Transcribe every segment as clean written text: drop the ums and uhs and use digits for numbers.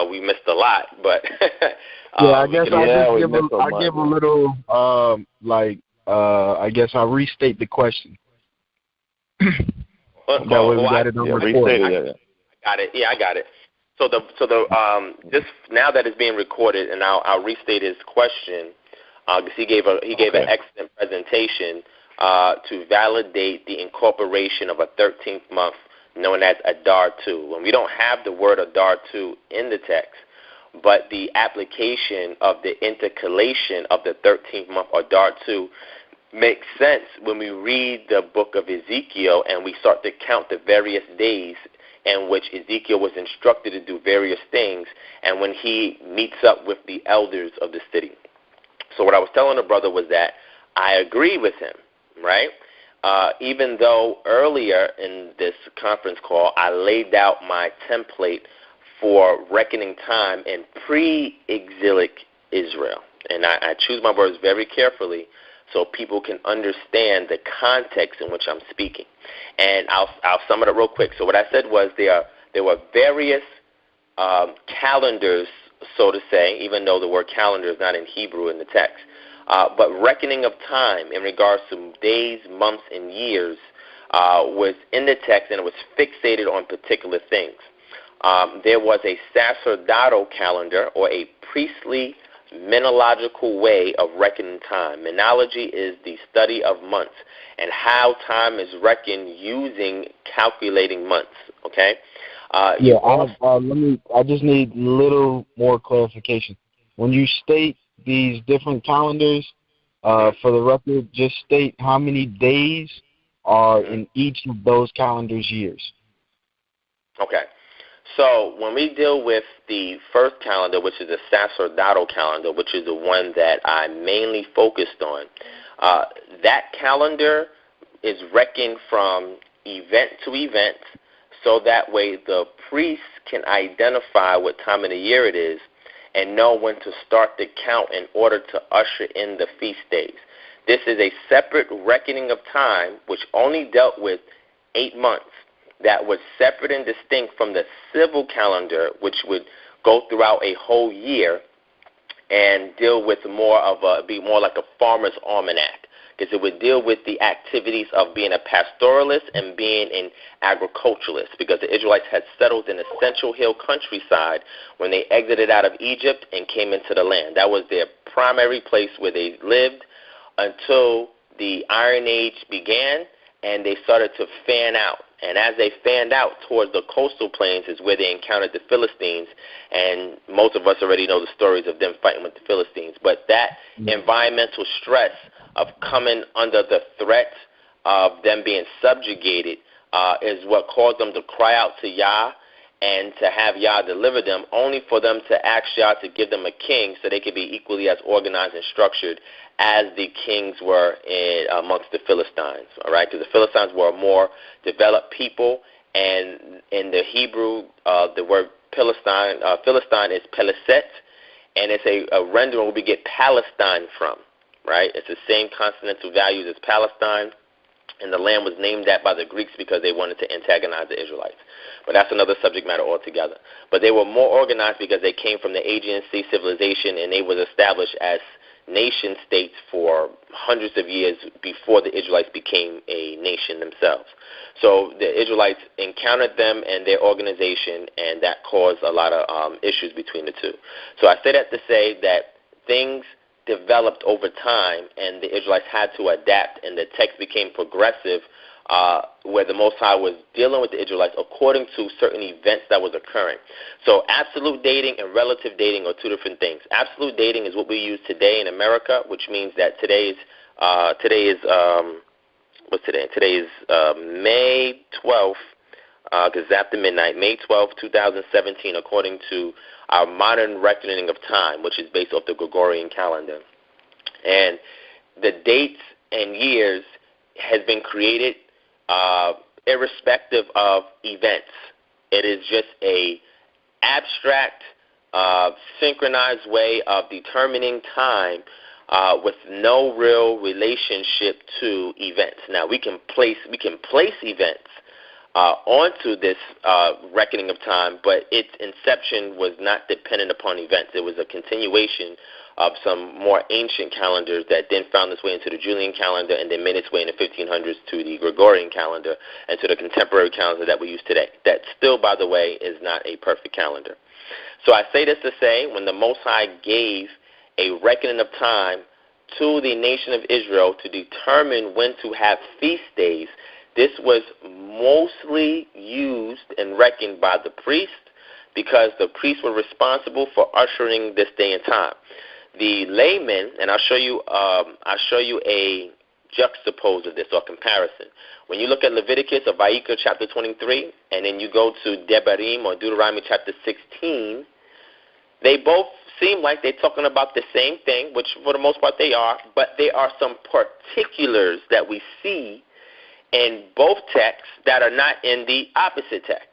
we missed a lot, but I guess I'll give a little, I guess I'll restate the question. That way we got it on recording. I got it. Yeah, I got it. So just now that it's being recorded, and I'll restate his question, because he gave an excellent presentation to validate the incorporation of a 13th month known as Adar 2. And we don't have the word Adar 2 in the text, but the application of the intercalation of the 13th month Adar 2 makes sense when we read the book of Ezekiel and we start to count the various days in which Ezekiel was instructed to do various things, and when he meets up with the elders of the city. So what I was telling the brother was that I agree with him, right? Even though earlier in this conference call I laid out my template for reckoning time in pre-exilic Israel. And I choose my words very carefully so people can understand the context in which I'm speaking. And I'll sum it up real quick. So what I said was there were various calendars, so to say, even though the word calendar is not in Hebrew in the text. But reckoning of time in regards to days, months, and years was in the text, and it was fixated on particular things. There was a sacerdotal calendar, or a priestly Menological way of reckoning time. Menology is the study of months and how time is reckoned using calculating months. Okay. I just need a little more clarification. When you state these different calendars, for the record, just state how many days are in each of those calendars' years. Okay. So when we deal with the first calendar, which is the sacerdotal calendar, which is the one that I mainly focused on, that calendar is reckoned from event to event, so that way the priest can identify what time of the year it is and know when to start the count in order to usher in the feast days. This is a separate reckoning of time which only dealt with 8 months. That was separate and distinct from the civil calendar, which would go throughout a whole year and deal with be more like a farmer's almanac, because it would deal with the activities of being a pastoralist and being an agriculturalist, because the Israelites had settled in the Central Hill countryside when they exited out of Egypt and came into the land. That was their primary place where they lived until the Iron Age began, and they started to fan out. And as they fanned out towards the coastal plains is where they encountered the Philistines, and most of us already know the stories of them fighting with the Philistines. But that environmental stress of coming under the threat of them being subjugated is what caused them to cry out to Yah and to have Yah deliver them, only for them to ask Yah to give them a king so they could be equally as organized and structured as the kings were amongst the Philistines, all right? Because the Philistines were a more developed people, and in the Hebrew, the word Philistine is Peleset, and it's a rendering where we get Palestine from, right? It's the same consonantal values as Palestine, and the land was named that by the Greeks because they wanted to antagonize the Israelites. But that's another subject matter altogether. But they were more organized because they came from the Aegean Sea civilization, and they was established as nation states for hundreds of years before the Israelites became a nation themselves. So the Israelites encountered them and their organization, and that caused a lot of issues between the two. So I say that to say that things developed over time, and the Israelites had to adapt, and the text became progressive, where the Most High was dealing with the Israelites according to certain events that was occurring. So absolute dating and relative dating are two different things. Absolute dating is what we use today in America, which means that today is what's today? Today is May 12th, because it's after midnight, May 12th, 2017, according to our modern reckoning of time, which is based off the Gregorian calendar. And the dates and years has been created irrespective of events. It is just a abstract, synchronized way of determining time with no real relationship to events. Now we can place events onto this reckoning of time, but its inception was not dependent upon events. It was a continuation of some more ancient calendars that then found its way into the Julian calendar and then made its way in the 1500s to the Gregorian calendar and to the contemporary calendar that we use today. That still, by the way, is not a perfect calendar. So I say this to say, when the Most High gave a reckoning of time to the nation of Israel to determine when to have feast days, this was mostly used and reckoned by the priest, because the priests were responsible for ushering this day and time. The laymen, and I'll show you a juxtapose of this or comparison. When you look at Leviticus or Vayikra chapter 23, and then you go to Devarim or Deuteronomy chapter 16, they both seem like they're talking about the same thing, which for the most part they are, but there are some particulars that we see in both texts that are not in the opposite text.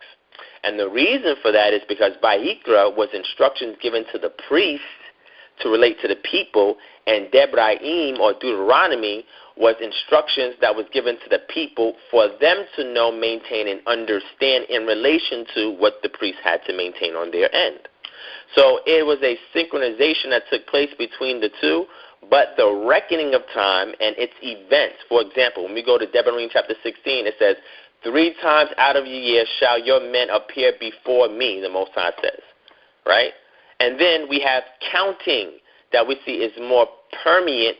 And the reason for that is because Vayikra was instructions given to the priest to relate to the people, and Devarim or Deuteronomy was instructions that was given to the people for them to know, maintain, and understand in relation to what the priest had to maintain on their end. So it was a synchronization that took place between the two, but the reckoning of time and its events. For example, when we go to Devarim chapter 16, it says, 3 times out of your year shall your men appear before me, the Most High says, right? And then we have counting that we see is more permeant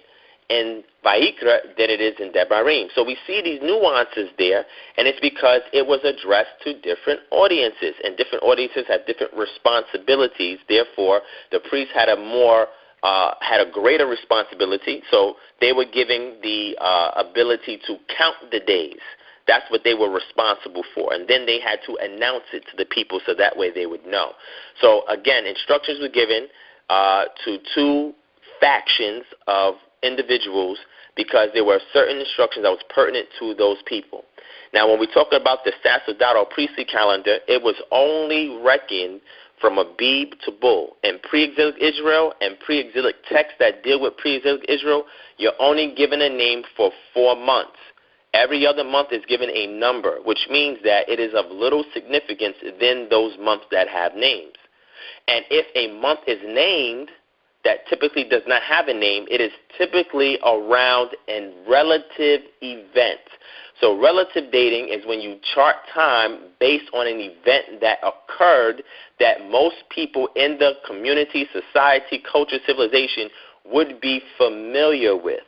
in Vayikra than it is in Devarim. So we see these nuances there, and it's because it was addressed to different audiences, and different audiences have different responsibilities. Therefore, the priests had a greater responsibility, so they were giving the ability to count the days. That's what they were responsible for. And then they had to announce it to the people so that way they would know. So, again, instructions were given to 2 factions of individuals because there were certain instructions that was pertinent to those people. Now, when we talk about the sacerdotal priestly calendar, it was only reckoned from Abib to Bull. In Pre-Exilic Israel and Pre-Exilic texts that deal with Pre-Exilic Israel, you're only given a name for 4 months. Every other month is given a number, which means that it is of little significance than those months that have names. And if a month is named that typically does not have a name, it is typically around a relative event. So relative dating is when you chart time based on an event that occurred that most people in the community, society, culture, civilization would be familiar with.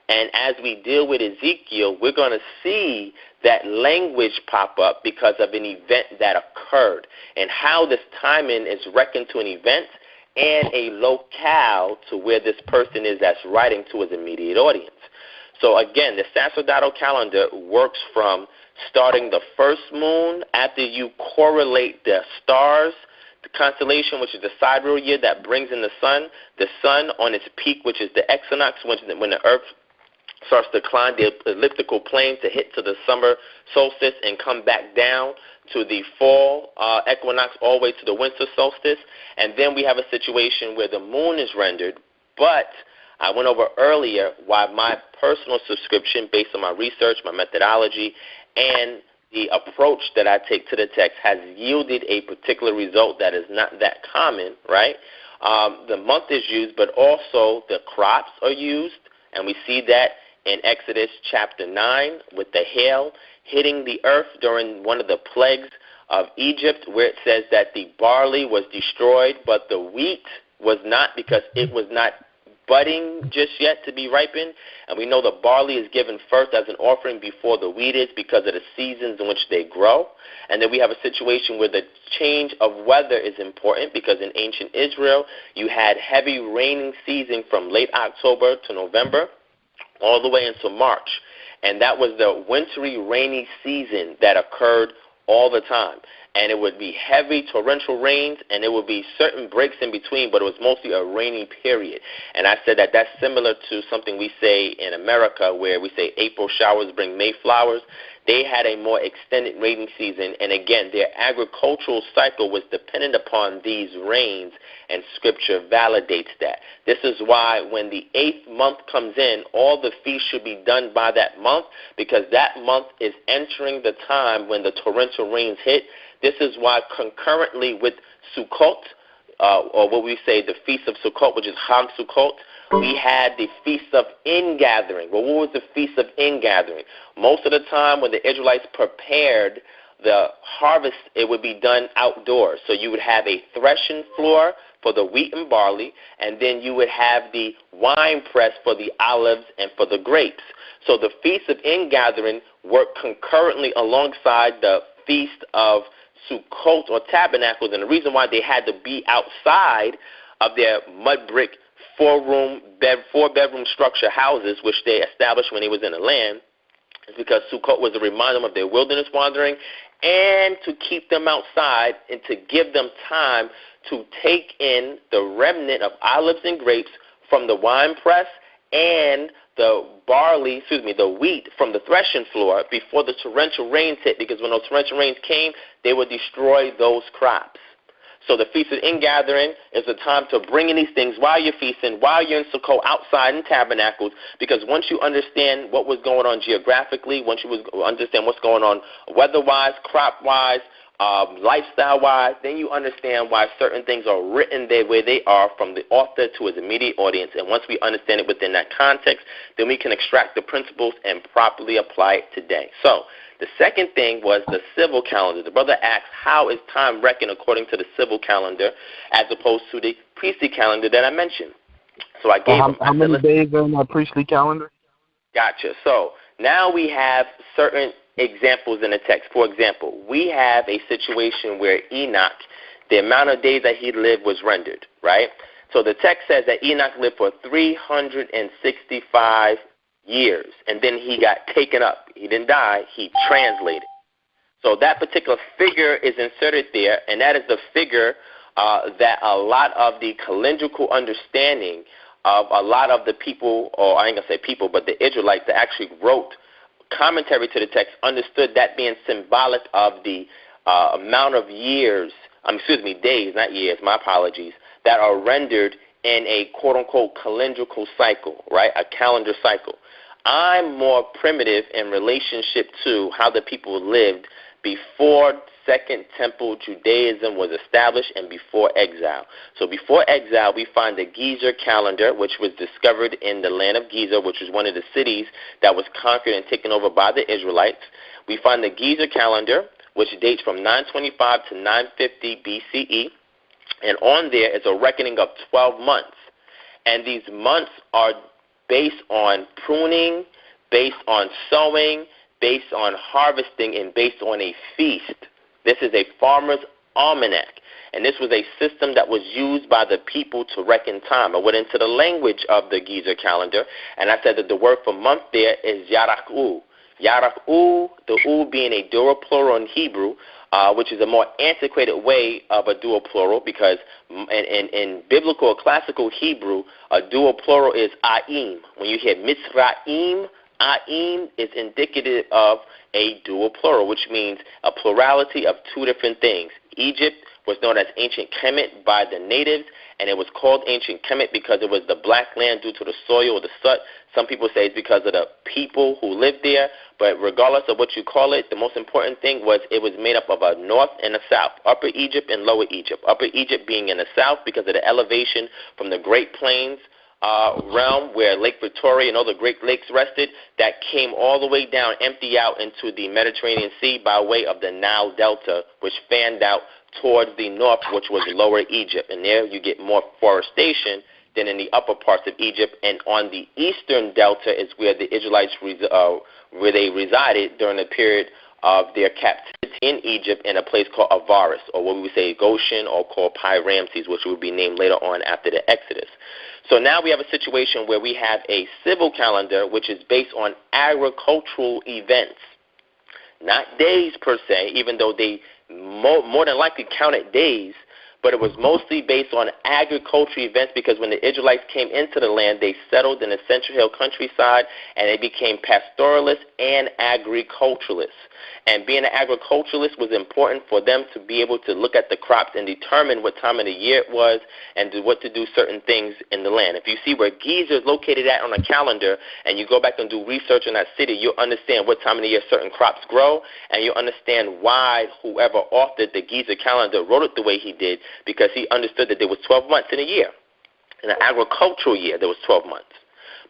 And as we deal with Ezekiel, we're going to see that language pop up because of an event that occurred, and how this timing is reckoned to an event and a locale to where this person is that's writing to his immediate audience. So again, the sacerdotal calendar works from starting the first moon after you correlate the stars, the constellation, which is the sidereal year that brings in the sun on its peak, which is the equinox, when the earth starts to climb the elliptical plane to hit to the summer solstice and come back down to the fall equinox all the way to the winter solstice. And then we have a situation where the moon is rendered, but I went over earlier why my personal subscription, based on my research, my methodology, and the approach that I take to the text has yielded a particular result that is not that common, right? The month is used, but also the crops are used, and we see that in Exodus chapter 9 with the hail hitting the earth during one of the plagues of Egypt, where it says that the barley was destroyed, but the wheat was not, because it was not budding just yet to be ripened. And we know the barley is given first as an offering before the wheat is, because of the seasons in which they grow. And then we have a situation where the change of weather is important, because in ancient Israel you had heavy raining season from late October to November all the way into March. And that was the wintry, rainy season that occurred all the time. And it would be heavy torrential rains, and there would be certain breaks in between, but it was mostly a rainy period. And I said that that's similar to something we say in America, where we say April showers bring May flowers. They had a more extended rainy season, and again, their agricultural cycle was dependent upon these rains, and Scripture validates that. This is why when the 8th month comes in, all the feasts should be done by that month, because that month is entering the time when the torrential rains hit. This is why concurrently with Sukkot, or what we say the Feast of Sukkot, which is Hag Sukkot, we had the Feast of Ingathering. Well, what was the Feast of Ingathering? Most of the time when the Israelites prepared the harvest, it would be done outdoors. So you would have a threshing floor for the wheat and barley, and then you would have the wine press for the olives and for the grapes. So the Feast of Ingathering worked concurrently alongside the Feast of Sukkot or Tabernacles, and the reason why they had to be outside of their mud brick four-bedroom structure houses, which they established when they was in the land, is because Sukkot was a reminder of their wilderness wandering, and to keep them outside and to give them time to take in the remnant of olives and grapes from the wine press and the wheat from the threshing floor before the torrential rains hit, because when those torrential rains came, they would destroy those crops. So the Feast of Ingathering is a time to bring in these things while you're feasting, while you're in Sukkot, outside in tabernacles, because once you understand what was going on geographically, once you understand what's going on weather-wise, crop-wise, lifestyle-wise, then you understand why certain things are written the way they are from the author to his immediate audience. And once we understand it within that context, then we can extract the principles and properly apply it today. So the second thing was the civil calendar. The brother asked, how is time reckoned according to the civil calendar as opposed to the priestly calendar that I mentioned? So I gave him... How many days are in that priestly calendar? Gotcha. So now we have certain examples in the text. For example, we have a situation where Enoch, the amount of days that he lived was rendered, right? So the text says that Enoch lived for 365 years, and then he got taken up. He didn't die, he translated. So that particular figure is inserted there, and that is the figure that a lot of the calendrical understanding of a lot of the people, or I ain't going to say people, but the Israelites that actually wrote commentary to the text understood that being symbolic of the amount of years, days, not years, my apologies, that are rendered in a quote-unquote calendrical cycle, right, a calendar cycle. I'm more primitive in relationship to how the people lived before Second Temple Judaism was established and before exile. So before exile, we find the Gezer calendar, which was discovered in the land of Gezer, which was one of the cities that was conquered and taken over by the Israelites. We find the Gezer calendar, which dates from 925 to 950 BCE, and on there is a reckoning of 12 months. And these months are based on pruning, based on sowing, based on harvesting, and based on a feast. This is a farmer's almanac, and this was a system that was used by the people to reckon time. I went into the language of the Gezer calendar, and I said that the word for month there is Yarak'u. Yarak'u, the U being a dual plural in Hebrew, which is a more antiquated way of a dual plural, because in biblical or classical Hebrew, a dual plural is A'im. When you hear Mitzra'im, A'im is indicative of a dual plural, which means a plurality of two different things. Egypt was known as ancient Kemet by the natives, and it was called ancient Kemet because it was the black land due to the soil or the soot. Some people say it's because of the people who lived there, but regardless of what you call it, the most important thing was it was made up of a north and a south, Upper Egypt and Lower Egypt. Upper Egypt being in the south because of the elevation from the Great Plains realm where Lake Victoria and all the Great Lakes rested, that came all the way down, empty out into the Mediterranean Sea by way of the Nile Delta, which fanned out towards the north, which was Lower Egypt. And there you get more forestation than in the upper parts of Egypt. And on the eastern delta is where the Israelites where they resided during the period of their captivity in Egypt, in a place called Avaris, or what we would say Goshen, or called Pi Ramses, which would be named later on after the Exodus. So now we have a situation where we have a civil calendar, which is based on agricultural events, not days per se, even though they more than likely counted days, but it was mostly based on agricultural events, because when the Israelites came into the land, they settled in the Central Hill countryside, and they became pastoralists and agriculturalists. And being an agriculturalist was important for them to be able to look at the crops and determine what time of the year it was and what to do certain things in the land. If you see where Giza is located at on a calendar and you go back and do research in that city, you'll understand what time of the year certain crops grow, and you'll understand why whoever authored the Giza calendar wrote it the way he did, because he understood that there was 12 months in a year. In an agricultural year, there was 12 months.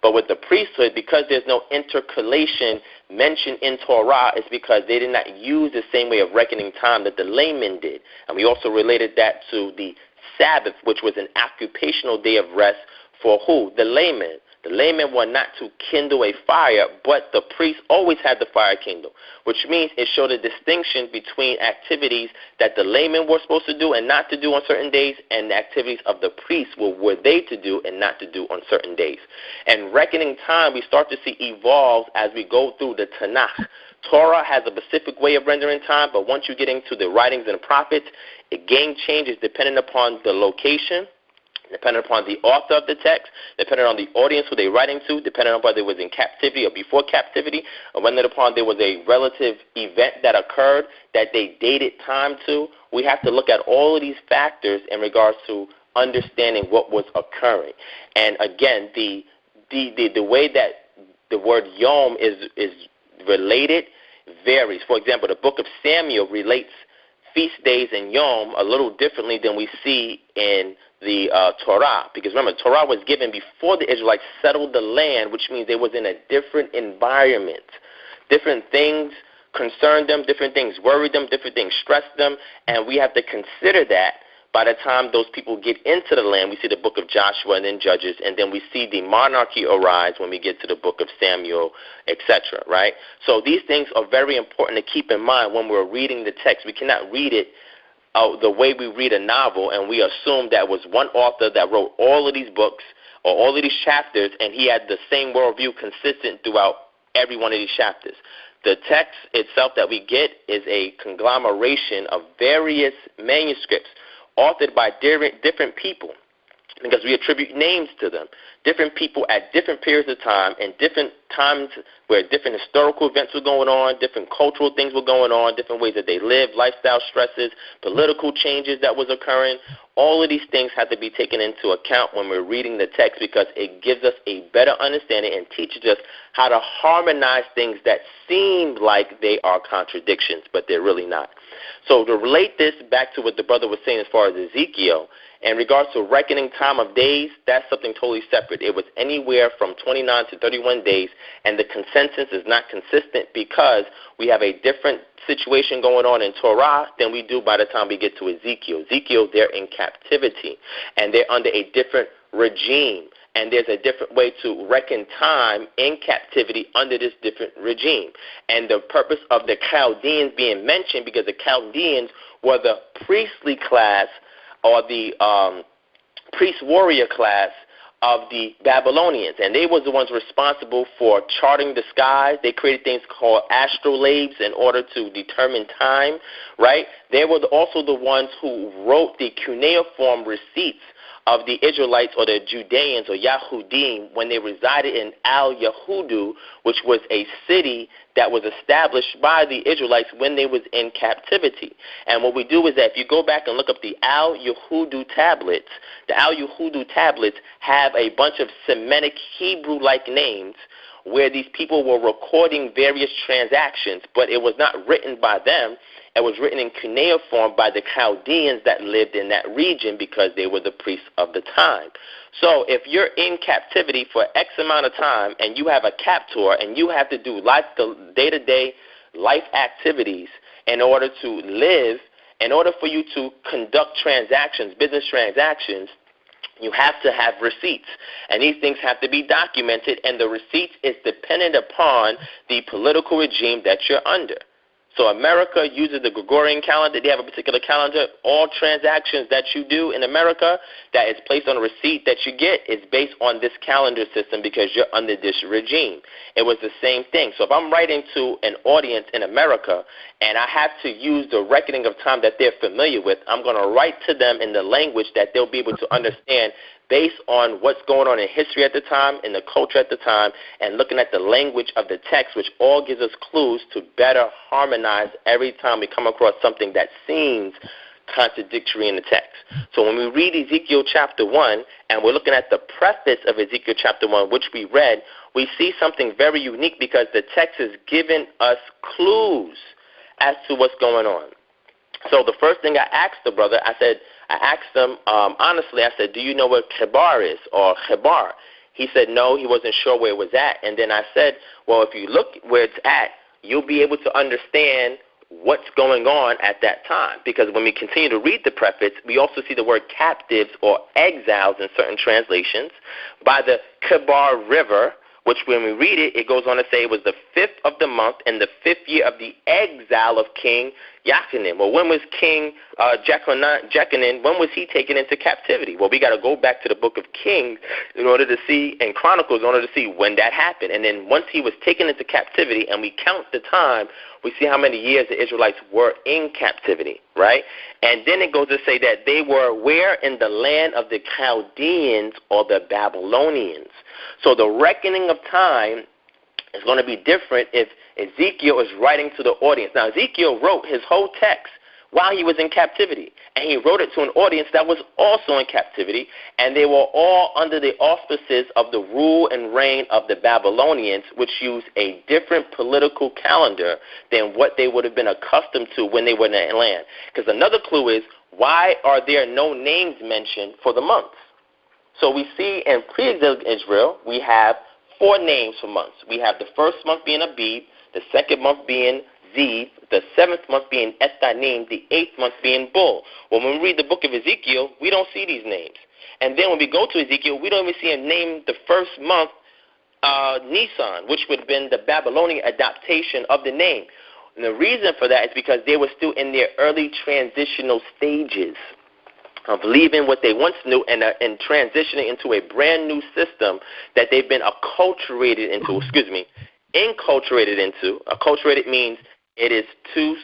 But with the priesthood, because there's no intercalation mentioned in Torah, it's because they did not use the same way of reckoning time that the laymen did. And we also related that to the Sabbath, which was an occupational day of rest for who? The laymen. The laymen were not to kindle a fire, but the priest always had the fire kindled, which means it showed a distinction between activities that the laymen were supposed to do and not to do on certain days, and the activities of the priests were they to do and not to do on certain days. And reckoning time, we start to see evolve as we go through the Tanakh. Torah has a specific way of rendering time, but once you get into the writings and the prophets, it game changes depending upon the location, depending upon the author of the text, depending on the audience who they're writing to, depending on whether it was in captivity or before captivity, or whether upon there was a relative event that occurred that they dated time to. We have to look at all of these factors in regards to understanding what was occurring. And again, the way that the word Yom is related varies. For example, the book of Samuel relates feast days and Yom a little differently than we see in the Torah, because remember, Torah was given before the Israelites settled the land, which means they was in a different environment. Different things concerned them, different things worried them, different things stressed them, and we have to consider that by the time those people get into the land. We see the book of Joshua and then Judges, and then we see the monarchy arise when we get to the book of Samuel, etc., right? So these things are very important to keep in mind when we're reading the text. We cannot read it the way we read a novel, and we assume that was one author that wrote all of these books or all of these chapters, and he had the same worldview consistent throughout every one of these chapters. The text itself that we get is a conglomeration of various manuscripts authored by different people, because we attribute names to them. Different people at different periods of time and different times where different historical events were going on, different cultural things were going on, different ways that they lived, lifestyle stresses, political changes that was occurring. All of these things have to be taken into account when we're reading the text, because it gives us a better understanding and teaches us how to harmonize things that seem like they are contradictions, but they're really not. So to relate this back to what the brother was saying as far as Ezekiel, in regards to reckoning time of days, that's something totally separate. It was anywhere from 29 to 31 days, and the consensus is not consistent because we have a different situation going on in Torah than we do by the time we get to Ezekiel. Ezekiel, they're in captivity, and they're under a different regime, and there's a different way to reckon time in captivity under this different regime. And the purpose of the Chaldeans being mentioned, because the Chaldeans were the priestly class or the priest warrior class of the Babylonians, and they was the ones responsible for charting the skies. They created things called astrolabes in order to determine time, right? They were also the ones who wrote the cuneiform receipts of the Israelites or the Judeans or Yahudim when they resided in Al-Yahudu, which was a city that was established by the Israelites when they was in captivity. And what we do is that if you go back and look up the Al-Yahudu tablets, the Al-Yahudu tablets have a bunch of Semitic Hebrew-like names where these people were recording various transactions, but it was not written by them. It was written in cuneiform by the Chaldeans that lived in that region because they were the priests of the time. So if you're in captivity for X amount of time and you have a captor and you have to do the day-to-day life activities in order to live, in order for you to conduct transactions, business transactions, you have to have receipts, and these things have to be documented, and the receipts is dependent upon the political regime that you're under. So America uses the Gregorian calendar. They have a particular calendar. All transactions that you do in America that is placed on a receipt that you get is based on this calendar system because you're under this regime. It was the same thing. So if I'm writing to an audience in America and I have to use the reckoning of time that they're familiar with, I'm going to write to them in the language that they'll be able to understand based on what's going on in history at the time, in the culture at the time, and looking at the language of the text, which all gives us clues to better harmonize every time we come across something that seems contradictory in the text. So when we read Ezekiel chapter 1, and we're looking at the preface of Ezekiel chapter 1, which we read, we see something very unique because the text is giving us clues as to what's going on. So the first thing I asked the brother, I asked him, honestly, I said, do you know what Chebar is, or Chebar? He said no, he wasn't sure where it was at. And then I said, well, if you look where it's at, you'll be able to understand what's going on at that time. Because when we continue to read the preface, we also see the word captives or exiles in certain translations by the Chebar River, which when we read it, it goes on to say it was the 5th of the month and the 5th year of the exile of King Jechannan. Well, when was King Jechannan, when was he taken into captivity? Well, we got to go back to the book of Kings in order to see, and Chronicles, in order to see when that happened. And then once he was taken into captivity and we count the time, we see how many years the Israelites were in captivity, right? And then it goes to say that they were where? In the land of the Chaldeans or the Babylonians. So the reckoning of time is going to be different if Ezekiel is writing to the audience. Now, Ezekiel wrote his whole text while he was in captivity, and he wrote it to an audience that was also in captivity, and they were all under the auspices of the rule and reign of the Babylonians, which used a different political calendar than what they would have been accustomed to when they were in that land. Because another clue is, why are there no names mentioned for the months? So we see in Pre-Exilic Israel, we have 4 names for months. We have the first month being Abib, the second month being Ziv, the 7th month being Ethanim, the 8th month being Bull. Well, when we read the book of Ezekiel, we don't see these names. And then when we go to Ezekiel, we don't even see him name the first month Nisan, which would have been the Babylonian adaptation of the name. And the reason for that is because they were still in their early transitional stages of leaving what they once knew and transitioning into a brand new system that they've been acculturated into, inculturated into. Acculturated means it is 2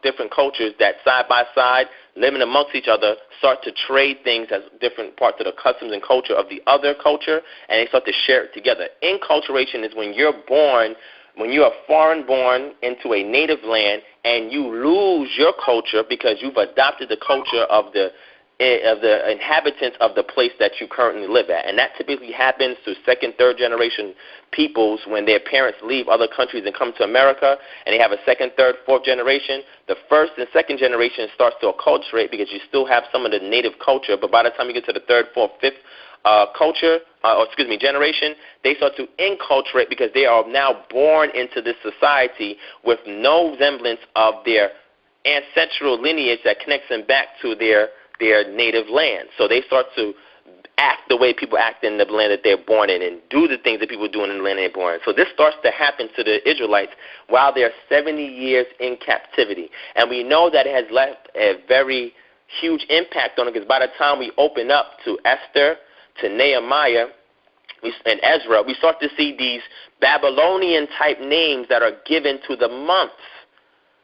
different cultures that side by side, living amongst each other, start to trade things as different parts of the customs and culture of the other culture, and they start to share it together. Inculturation is when you're born, when you are foreign born into a native land and you lose your culture because you've adopted the culture of the inhabitants of the place that you currently live at. And that typically happens to 2nd, 3rd generation peoples when their parents leave other countries and come to America, and they have a 2nd, 3rd, 4th generation. The 1st and 2nd generation starts to acculturate because you still have some of the native culture, but by the time you get to the 3rd, 4th, 5th generation, they start to inculturate because they are now born into this society with no semblance of their ancestral lineage that connects them back to their native land. So they start to act the way people act in the land that they're born in and do the things that people do in the land they're born in. So this starts to happen to the Israelites while they're 70 years in captivity. And we know that it has left a very huge impact on it because by the time we open up to Esther, to Nehemiah, and Ezra, we start to see these Babylonian-type names that are given to the months,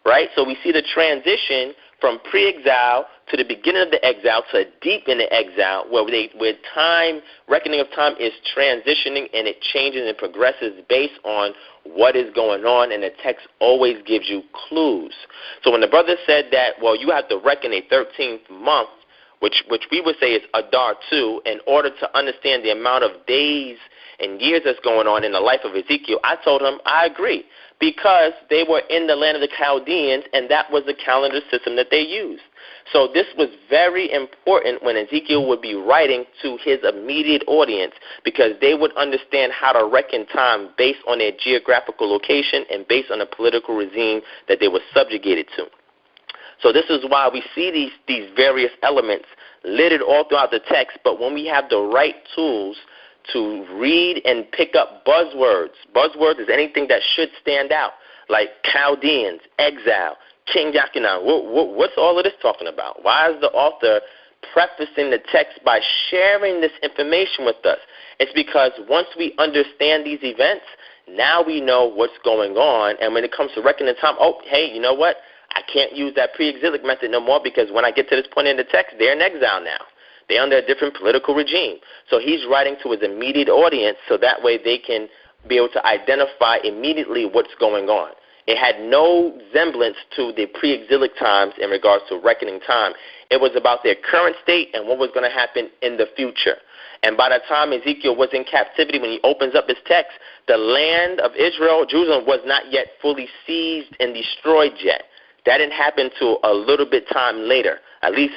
right? So we see the transition from pre-exile to the beginning of the exile to deep in the exile, where time, reckoning of time is transitioning and it changes and progresses based on what is going on, and the text always gives you clues. So when the brother said that, well, you have to reckon a 13th month, which we would say is Adar 2, in order to understand the amount of days and years that's going on in the life of Ezekiel, I told him I agree, because they were in the land of the Chaldeans, and that was the calendar system that they used. So this was very important when Ezekiel would be writing to his immediate audience, because they would understand how to reckon time based on their geographical location and based on the political regime that they were subjugated to. So this is why we see these various elements littered all throughout the text, but when we have the right tools to read and pick up buzzwords. Buzzwords is anything that should stand out. like Chaldeans, exile, King Yakinan. What's all of this talking about? Why is the author prefacing the text by sharing this information with us? It's because once we understand these events, now we know what's going on. And when it comes to reckoning time, oh, hey, you know what? I can't use that pre-exilic method no more because when I get to this point in the text, they're in exile now. They're under a different political regime. So he's writing to his immediate audience so that way they can be able to identify immediately what's going on. It had no semblance to the pre-exilic times in regards to reckoning time. It was about their current state and what was going to happen in the future. And by the time Ezekiel was in captivity, when he opens up his text, the land of Israel, Jerusalem, was not yet fully seized and destroyed yet. That didn't happen till a little bit time later. At least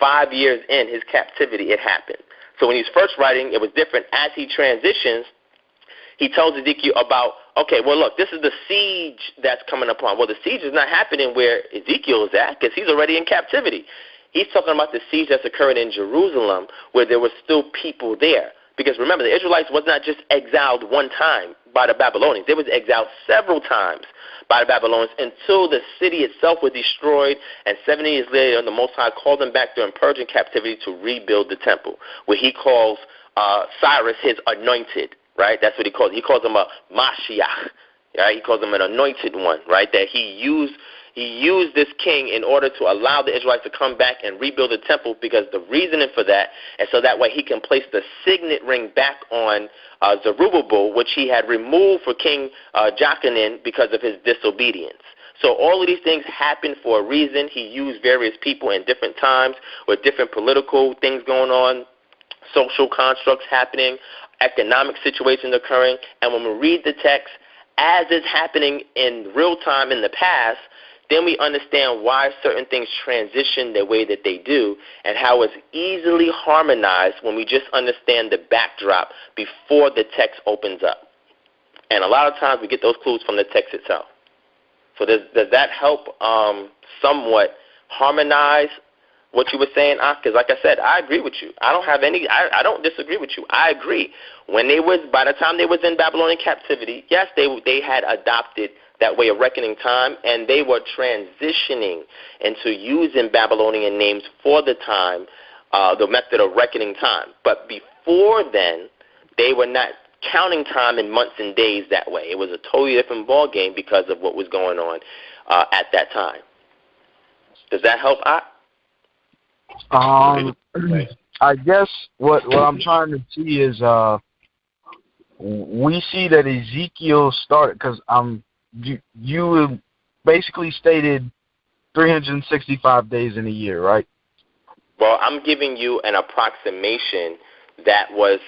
5 years in his captivity, it happened. So when he's first writing, it was different. As he transitions, he tells Ezekiel about, okay, well, look, this is the siege that's coming upon. Well, the siege is not happening where Ezekiel is at because he's already in captivity. He's talking about the siege that's occurring in Jerusalem where there were still people there. Because remember, the Israelites was not just exiled one time by the Babylonians. They was exiled several times by the Babylonians until the city itself was destroyed, and 70 years later, the Most High called them back during Persian captivity to rebuild the temple, where he calls Cyrus his anointed, right? That's what he calls. He calls him a Mashiach, right? He calls him an anointed one, right? That he used this king in order to allow the Israelites to come back and rebuild the temple, because the reasoning for that is so that way he can place the signet ring back on Zerubbabel, which he had removed for King Jochanan because of his disobedience. So all of these things happened for a reason. He used various people in different times with different political things going on, social constructs happening, economic situations occurring. And when we read the text as it's happening in real time in the past, then we understand why certain things transition the way that they do and how it's easily harmonized when we just understand the backdrop before the text opens up. And a lot of times we get those clues from the text itself. So does that help somewhat harmonize what you were saying? Because like I said, I agree with you. I don't disagree with you. I agree. By the time they was in Babylonian captivity, yes, they had adopted that way of reckoning time, and they were transitioning into using Babylonian names for the time, the method of reckoning time. But before then, they were not counting time in months and days that way. It was a totally different ball game because of what was going on at that time. Does that help? I guess what I'm trying to see is we see that Ezekiel started, because you basically stated 365 days in a year, right? Well, I'm giving you an approximation that was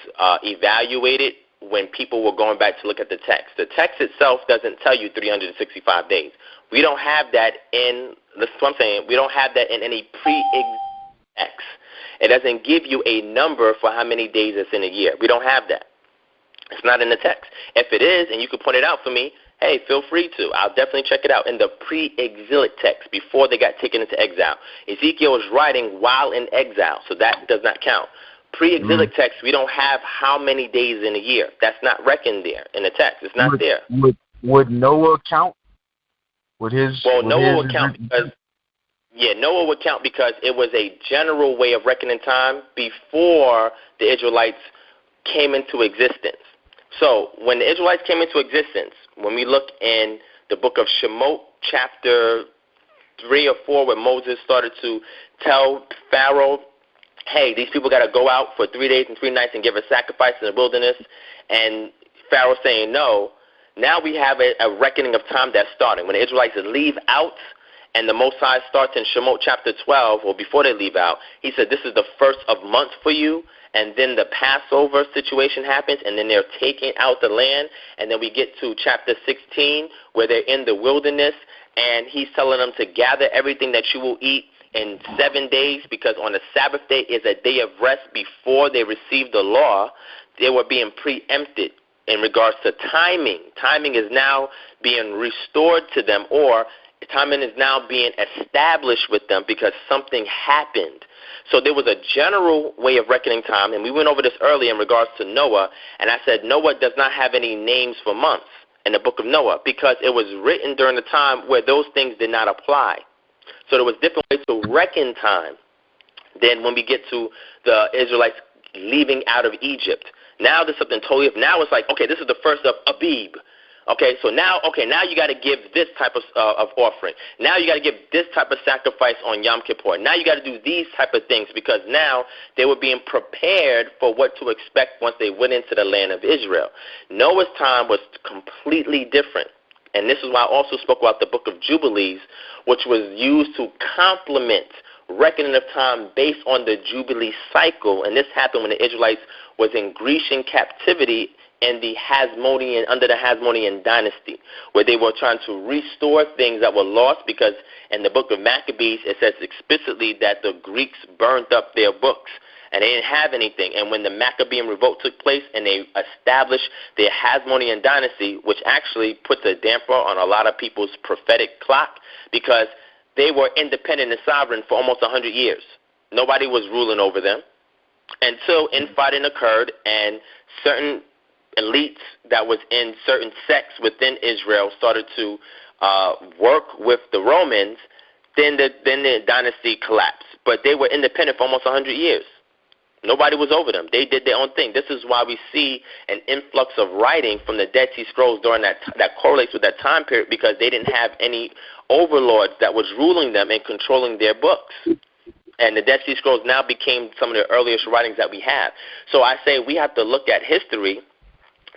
evaluated when people were going back to look at the text. The text itself doesn't tell you 365 days. We don't have that in, that's what I'm saying, we don't have that in any pre-exilic text. It doesn't give you a number for how many days it's in a year. We don't have that. It's not in the text. If it is, and you can point it out for me, hey, feel free to. I'll definitely check it out in the pre-exilic text before they got taken into exile. Ezekiel is writing while in exile, so that does not count. Pre-exilic text, we don't have how many days in a year. That's not reckoned there in the text. It's not there. Would Noah count? Noah would count because Noah would count because it was a general way of reckoning time before the Israelites came into existence. So when the Israelites came into existence, when we look in the book of Shemot, chapter 3 or 4, where Moses started to tell Pharaoh, hey, these people got to go out for 3 days and 3 nights and give a sacrifice in the wilderness, and Pharaoh saying no, now we have a reckoning of time that's starting. When the Israelites leave out, and the Most High starts in Shemot chapter 12, or before they leave out, he said this is the first of months for you, and then the Passover situation happens, and then they're taking out the land, and then we get to chapter 16, where they're in the wilderness, and he's telling them to gather everything that you will eat in 7 days, because on the Sabbath day is a day of rest before they received the law. They were being preempted in regards to timing. Timing is now being restored to them, or timing is now being established with them because something happened. So there was a general way of reckoning time, and we went over this earlier in regards to Noah, and I said Noah does not have any names for months. and the book of Noah, because it was written during a time where those things did not apply. So there was different ways to reckon time. Then when we get to the Israelites leaving out of Egypt, now there's something totally different. Now it's like, okay, this is the first of Abib. Okay, so now you got to give this type of offering. Now you got to give this type of sacrifice on Yom Kippur. Now you got to do these type of things, because now they were being prepared for what to expect once they went into the land of Israel. Noah's time was completely different. And this is why I also spoke about the book of Jubilees, which was used to complement reckoning of time based on the Jubilee cycle. And this happened when the Israelites was in Grecian captivity in the under the Hasmonean dynasty, where they were trying to restore things that were lost, because in the book of Maccabees it says explicitly that the Greeks burned up their books and they didn't have anything. And when the Maccabean revolt took place and they established their Hasmonean dynasty, which actually puts a damper on a lot of people's prophetic clock, because they were independent and sovereign for almost 100 years. Nobody was ruling over them until infighting occurred and certain elites that was in certain sects within Israel started to work with the Romans. Then the dynasty collapsed. But they were independent for almost 100 years. Nobody was over them. They did their own thing. This is why we see an influx of writing from the Dead Sea Scrolls during that correlates with that time period, because they didn't have any overlords that was ruling them and controlling their books. And the Dead Sea Scrolls now became some of the earliest writings that we have. So I say we have to look at history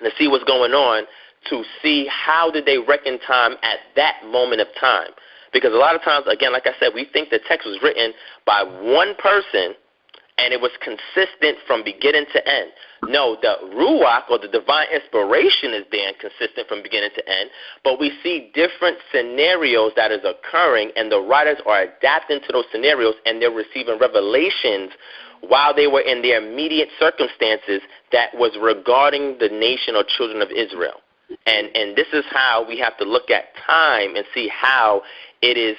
to see what's going on, to see how did they reckon time at that moment of time. Because a lot of times, again, like I said, we think the text was written by one person and it was consistent from beginning to end. No, the Ruach, or the divine inspiration, is there and consistent from beginning to end, but we see different scenarios that is occurring, and the writers are adapting to those scenarios, and they're receiving revelations while they were in their immediate circumstances that was regarding the nation or children of Israel. And this is how we have to look at time and see how it is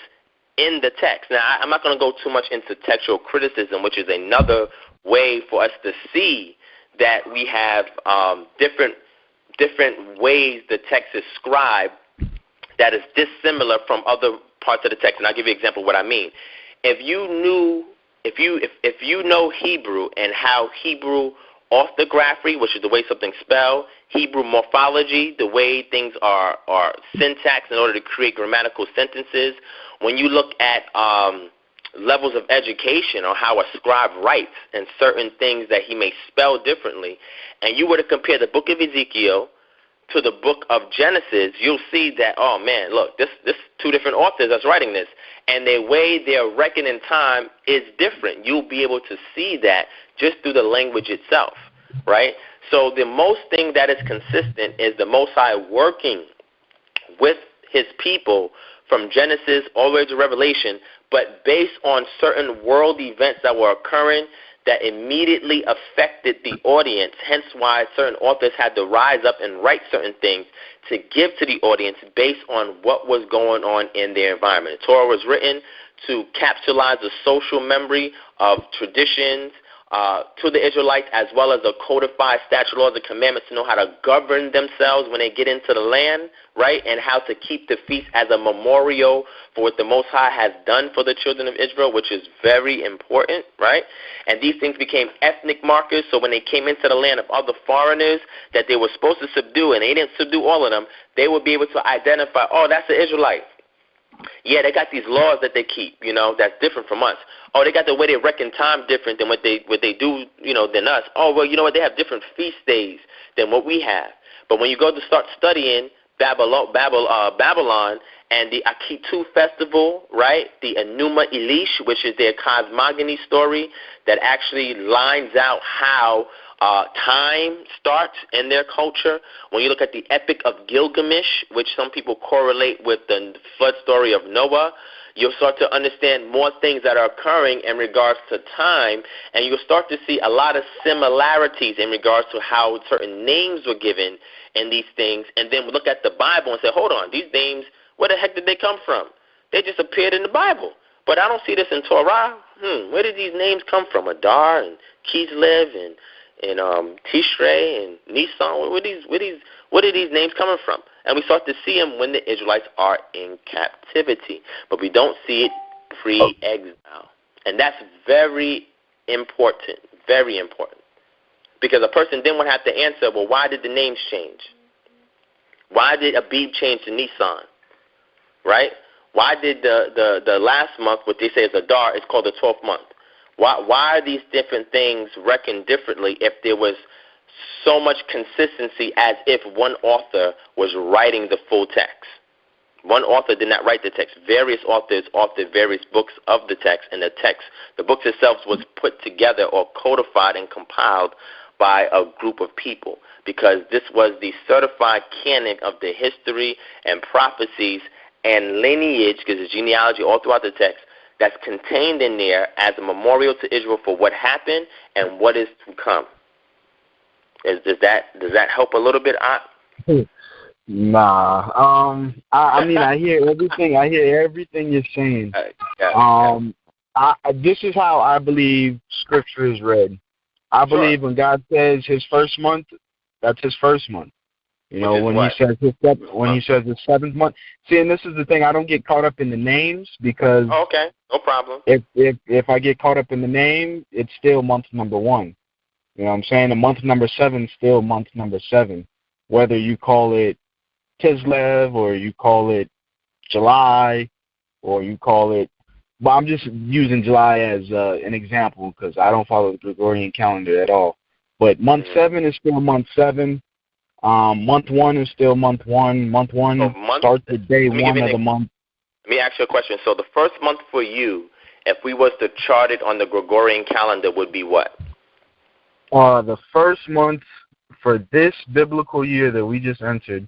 in the text. Now, I'm not going to go too much into textual criticism, which is another way for us to see that we have different ways the text is scribed that is dissimilar from other parts of the text. And I'll give you an example of what I mean. If you know Hebrew and how Hebrew orthography, which is the way something's spelled, Hebrew morphology, the way things are syntax in order to create grammatical sentences, when you look at levels of education or how a scribe writes and certain things that he may spell differently, and you were to compare the book of Ezekiel to the book of Genesis, you'll see that, oh man, look, this two different authors that's writing this, and the way they're reckoning time is different. You'll be able to see that just through the language itself, right? So the most thing that is consistent is the Most High working with his people from Genesis all the way to Revelation, but based on certain world events that were occurring that immediately affected the audience, hence why certain authors had to rise up and write certain things to give to the audience based on what was going on in their environment. The Torah was written to capsulize the social memory of traditions to the Israelites, as well as the codified statute laws and commandments to know how to govern themselves when they get into the land, right, and how to keep the feast as a memorial for what the Most High has done for the children of Israel, which is very important, right? And these things became ethnic markers, so when they came into the land of other foreigners that they were supposed to subdue, and they didn't subdue all of them, they would be able to identify, oh, that's an Israelite. Yeah, they got these laws that they keep, that's different from us. Oh, they got the way they reckon time different than what they do, than us. Oh, well, you know what? They have different feast days than what we have. But when you go to start studying Babylon and the Akitu festival, right, the Enuma Elish, which is their cosmogony story that actually lines out how time starts in their culture. When you look at the Epic of Gilgamesh, which some people correlate with the flood story of Noah, you'll start to understand more things that are occurring in regards to time, and you'll start to see a lot of similarities in regards to how certain names were given in these things. And then we look at the Bible and say, hold on, these names, where the heck did they come from? They just appeared in the Bible. But I don't see this in Torah. Where did these names come from? Adar and Kislev and Tishrei and Nisan. Where are these names coming from? And we start to see him when the Israelites are in captivity. But we don't see it pre-exile. And that's very important, very important. Because a person then would have to answer, well, why did the names change? Why did Abib change to Nisan? Right? Why did the last month, what they say is Adar, is called the 12th month? Why are these different things reckoned differently if there was so much consistency as if one author was writing the full text? One author did not write the text. Various authors authored various books of the text, and the books itself was put together or codified and compiled by a group of people, because this was the certified canon of the history and prophecies and lineage, because the genealogy all throughout the text, that's contained in there as a memorial to Israel for what happened and what is to come. Does that help a little bit, Ak? Nah. I mean, I hear everything. I hear everything you're saying. This is how I believe Scripture is read. I believe when God says His first month, that's His first month. You know, when He says His seventh month. See, and this is the thing. I don't get caught up in the names because okay, no problem. If I get caught up in the name, it's still month number 1. You know what I'm saying? The month number 7 is still month number 7, whether you call it Kislev or you call it July or you call it. But I'm just using July as an example because I don't follow the Gregorian calendar at all. But month 7 is still month 7. Month 1 is still month 1. Month 1 starts the day 1 of the month. Let me ask you a question. So the first month for you, if we was to chart it on the Gregorian calendar, would be what? The first month for this biblical year that we just entered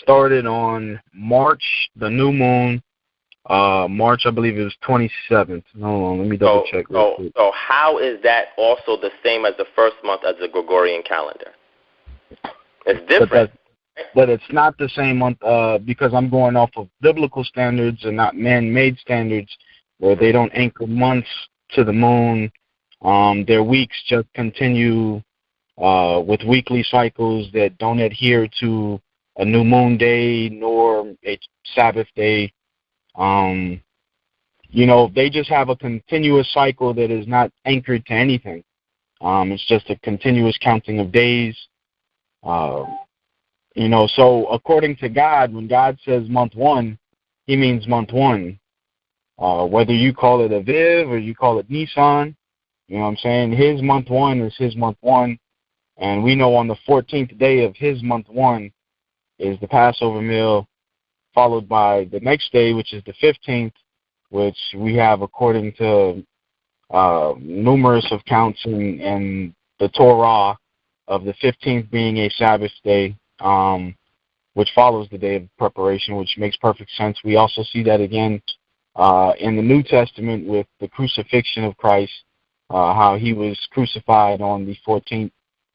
started on March, the new moon. March, I believe it was 27th. Hold on, let me double check real quick. So how is that also the same as the first month as the Gregorian calendar? It's different. But it's not the same month because I'm going off of biblical standards and not man-made standards where they don't anchor months to the moon. Their weeks just continue with weekly cycles that don't adhere to a new moon day nor a Sabbath day. You know, they just have a continuous cycle that is not anchored to anything. It's just a continuous counting of days. You know, so according to God, when God says month 1, He means month 1. Whether you call it Aviv or you call it Nisan, you know what I'm saying? His month 1 is His month 1. And we know on the 14th day of His month 1 is the Passover meal, followed by the next day, which is the 15th, which we have according to numerous accounts in the Torah of the 15th being a Sabbath day, which follows the day of preparation, which makes perfect sense. We also see that again in the New Testament with the crucifixion of Christ, how He was crucified on the 14th.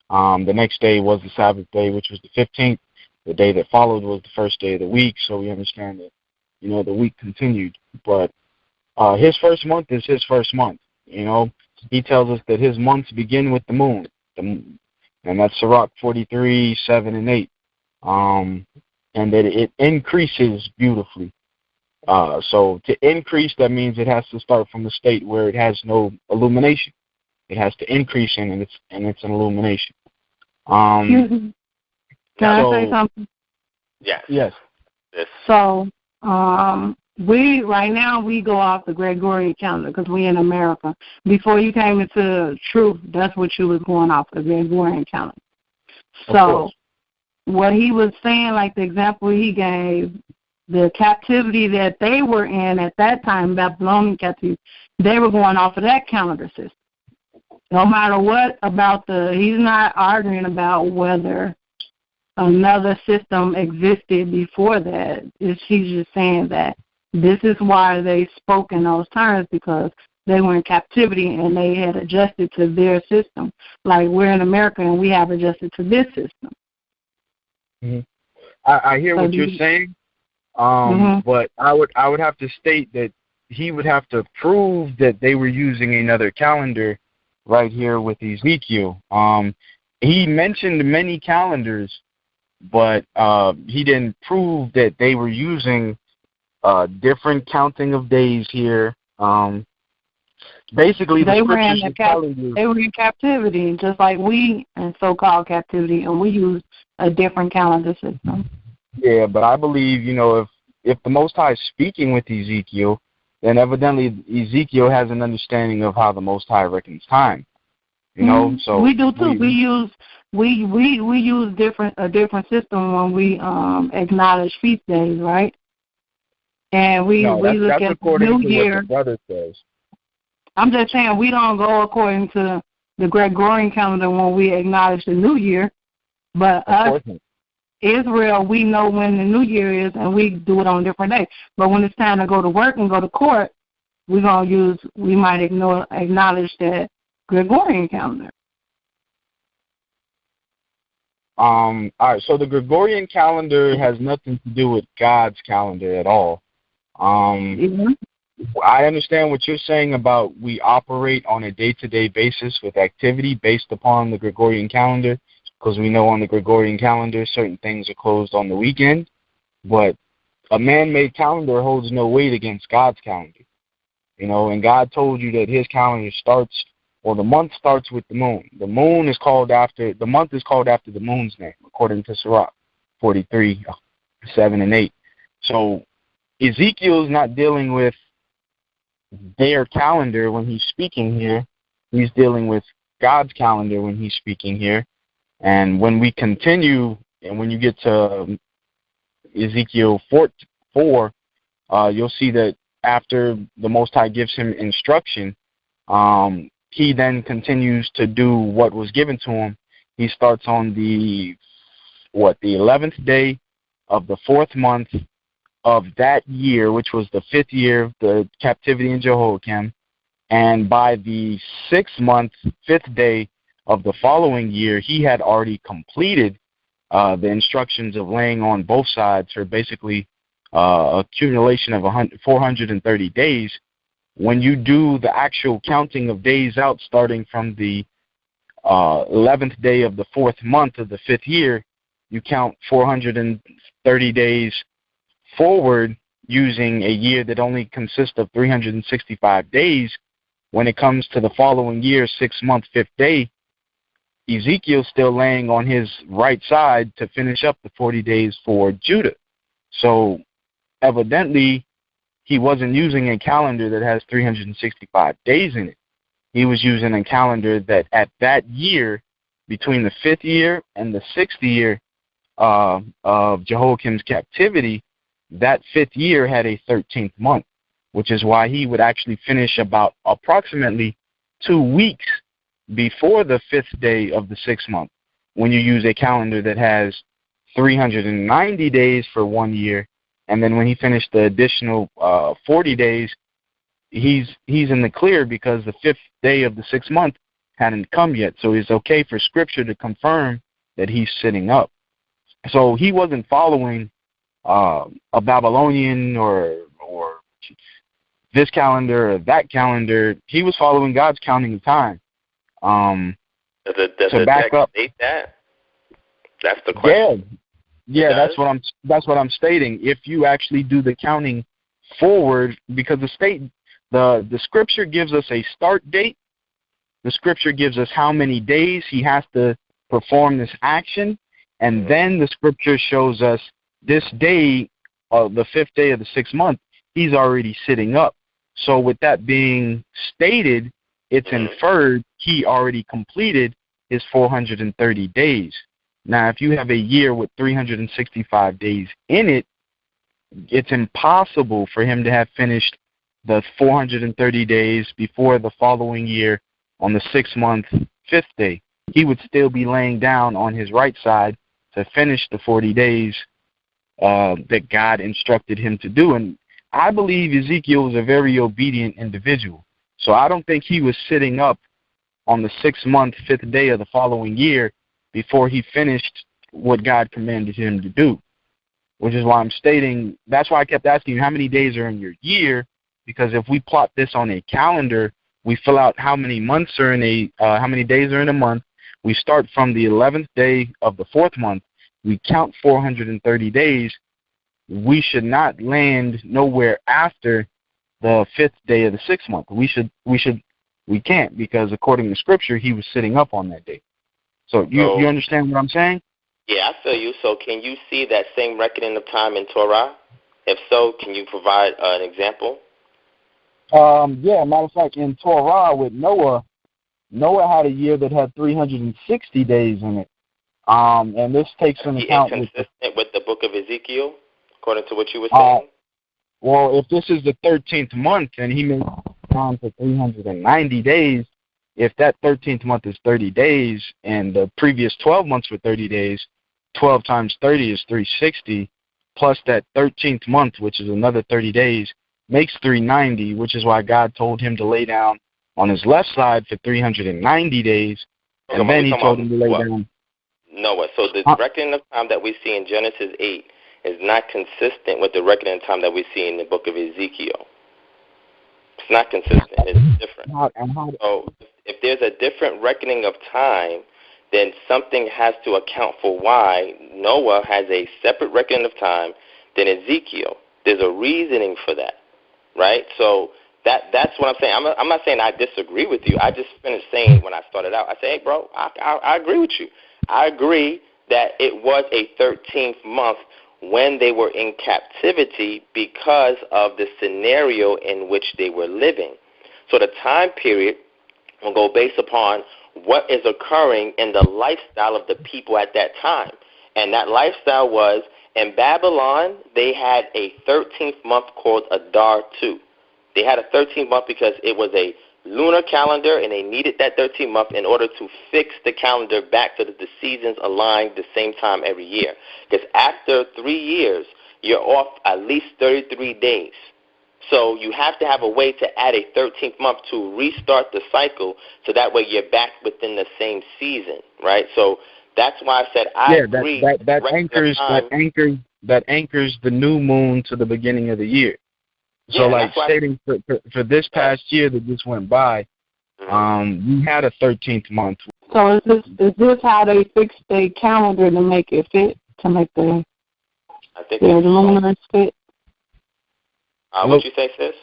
The next day was the Sabbath day, which was the 15th. The day that followed was the first day of the week, so we understand that, you know, the week continued. But His first month is His first month. You know, He tells us that His months begin with the moon, and that's Sirach 43, 7, and 8, and that it increases beautifully. So to increase, that means it has to start from a state where it has no illumination. It has to increase and it's an illumination. Can I say something? Yes. So right now we go off the Gregorian calendar because we're in America. Before you came into truth, that's what you was going off, the Gregorian calendar. So what he was saying, like the example he gave, the captivity that they were in at that time, Babylonian captivity, they were going off of that calendar system. No matter what about he's not arguing about whether another system existed before that. He's just saying that this is why they spoke in those terms, because they were in captivity and they had adjusted to their system. Like we're in America and we have adjusted to this system. Mm-hmm. I hear what you're saying, but I would have to state that he would have to prove that they were using another calendar right here with Ezekiel. He mentioned many calendars but he didn't prove that they were using different counting of days here. Basically, the scriptures are telling you they were in captivity, just like we in so-called captivity, and we use a different calendar system. Yeah, but I believe, if the Most High is speaking with Ezekiel, then evidently Ezekiel has an understanding of how the Most High reckons time. So we do too. We use a different system when we acknowledge feast days, right? And we look at the New Year. What the brother says. I'm just saying we don't go according to the Gregorian calendar when we acknowledge the New Year, but us, Israel, we know when the New Year is, and we do it on a different day. But when it's time to go to work and go to court, we might acknowledge that Gregorian calendar. All right, so the Gregorian calendar has nothing to do with God's calendar at all. I understand what you're saying about we operate on a day-to-day basis with activity based upon the Gregorian calendar, because we know on the Gregorian calendar certain things are closed on the weekend, but a man-made calendar holds no weight against God's calendar. And God told you that his calendar starts, the month starts with the moon. The month is called after the moon's name, according to Sirach 43, 7 and 8. So Ezekiel's not dealing with their calendar when he's speaking here. He's dealing with God's calendar when he's speaking here. And when we continue, and when you get to Ezekiel 4, you'll see that after the Most High gives him instruction, he then continues to do what was given to him. He starts on the 11th day of the 4th month of that year, which was the 5th year of the captivity in Jehoiakim, and by the 6th month, 5th day of the following year, he had already completed the instructions of laying on both sides for basically accumulation of 430 days. When you do the actual counting of days out, starting from the 11th day of the 4th month of the 5th year, you count 430 days forward using a year that only consists of 365 days. When it comes to the following year, 6th month, 5th day, Ezekiel's still laying on his right side to finish up the 40 days for Judah. So evidently, he wasn't using a calendar that has 365 days in it. He was using a calendar that at that year, between the 5th year and the 6th year of Jehoiakim's captivity, that 5th year had a 13th month, which is why he would actually finish about approximately 2 weeks before the 5th day of the 6th month, when you use a calendar that has 390 days for 1 year. And then when he finished the additional 40 days, he's in the clear because the 5th day of the 6th month hadn't come yet. So it's okay for Scripture to confirm that he's sitting up. So he wasn't following a Babylonian or this calendar or that calendar. He was following God's counting of time. Does the text state that? That's the question. Yeah, that's what I'm stating. If you actually do the counting forward, because the Scripture gives us a start date. The Scripture gives us how many days he has to perform this action, and then the Scripture shows us this day, the 5th day of the 6th month, he's already sitting up. So with that being stated, it's inferred he already completed his 430 days. Now, if you have a year with 365 days in it, it's impossible for him to have finished the 430 days before the following year on the 6th month, 5th day. He would still be laying down on his right side to finish the 40 days that God instructed him to do. And I believe Ezekiel was a very obedient individual. So I don't think he was sitting up on the 6th month, 5th day of the following year before he finished what God commanded him to do, which is why I'm stating, that's why I kept asking you how many days are in your year, because if we plot this on a calendar, we fill out how many months are in how many days are in a month. We start from the 11th day of the 4th month. we count 430 days, we should not land nowhere after the 5th day of the 6th month. We can't, because according to Scripture, he was sitting up on that day. So you understand what I'm saying? Yeah, I feel you. So can you see that same reckoning of time in Torah? If so, can you provide an example? Yeah, matter of fact, in Torah with Noah had a year that had 360 days in it. And this takes into account inconsistent with the book of Ezekiel, according to what you were saying? Well, if this is the 13th month and he made time for 390 days, if that 13th month is 30 days and the previous 12 months were 30 days, 12 times 30 is 360, plus that 13th month, which is another 30 days, makes 390, which is why God told him to lay down on his left side for 390 days, and then he told him to lay down. Noah. So the reckoning of time that we see in Genesis 8 is not consistent with the reckoning of time that we see in the book of Ezekiel. It's not consistent. It's different. So if there's a different reckoning of time, then something has to account for why Noah has a separate reckoning of time than Ezekiel. There's a reasoning for that, right? So that's what I'm saying. I'm not saying I disagree with you. I just finished saying when I started out, I said, hey, bro, I agree with you. I agree that it was a 13th month when they were in captivity because of the scenario in which they were living. So the time period will go based upon what is occurring in the lifestyle of the people at that time. And that lifestyle was, in Babylon, they had a 13th month called Adar 2. They had a 13th month because it was a lunar calendar, and they needed that 13th month in order to fix the calendar back so that the seasons aligned the same time every year. Because after 3 years, you're off at least 33 days. So you have to have a way to add a 13th month to restart the cycle so that way you're back within the same season, right? So that's why I said I agree. That anchors the new moon to the beginning of the year. So, like stating for this past year that just went by, we had a 13th month. So is this how they fixed their calendar to make it fit, to make their lunars fit? What you say, sis?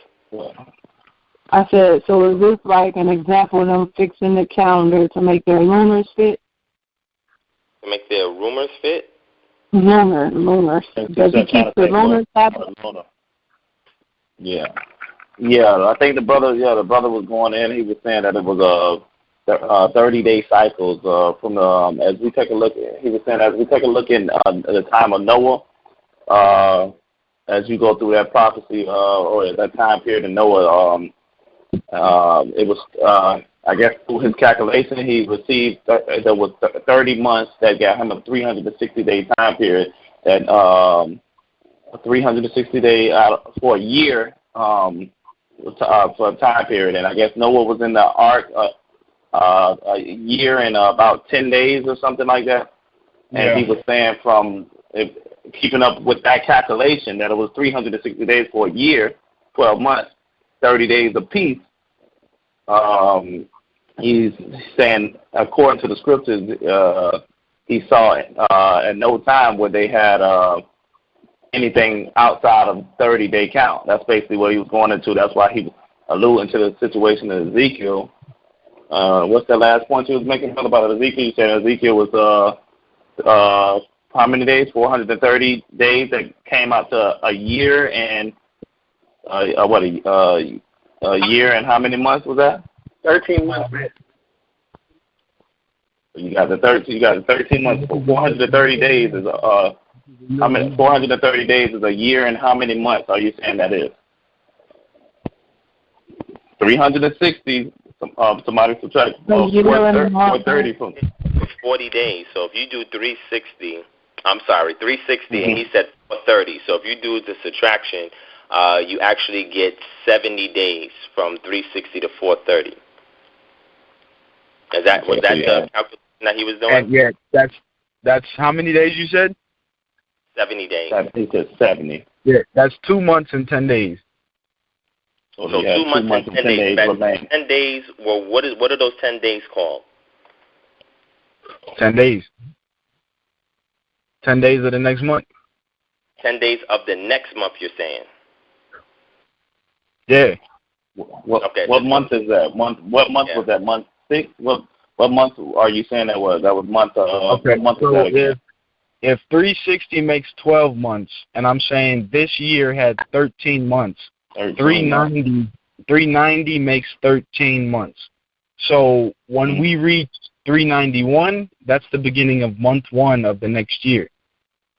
I said, so is this like an example of them fixing the calendar to make their lunars fit? To make their rumors fit? Lunars. Does he keep the lunars happy? Yeah, I think the brother was going in. He was saying that it was 30-day cycles from the as we take a look. He was saying as we take a look in the time of Noah, as you go through that prophecy or that time period in Noah, it was I guess through his calculation he received there was 30 months that got him a 360-day time period that. 360-day for a year for a time period, and I guess Noah was in the ark a year and about 10 days or something like that. And he was saying from keeping up with that calculation that it was 360 days for a year, 12 months, 30 days apiece. He's saying according to the scriptures, he saw at no time where they had anything outside of 30-day count. That's basically what he was going into. That's why he was alluding to the situation in Ezekiel. What's the last point you was making about Ezekiel? You said Ezekiel was how many days? 430 days that came out to a year and a year and how many months was that? 13 months. You got the 13 months. 430 days is how many? 430 days is a year, and how many months are you saying that is? 360. Somebody subtract 430 from 40 days. So if you do 360, and he said 430. So if you do the subtraction, you actually get 70 days from 360 to 430. Was that the calculation that he was doing? And yeah, that's how many days you said? 70 days. He said 70. Yeah, that's 2 months and 10 days. So 2 months and 10 days. 10 days. Well, what are those 10 days called? 10 days. 10 days of the next month. 10 days of the next month, you're saying? Yeah. What month is that? What month was that? Month 6? What month are you saying that was? That was month. What month is that again? If 360 makes 12 months, and I'm saying this year had 13 months, 390 makes 13 months. So when we reach 391, that's the beginning of month 1 of the next year.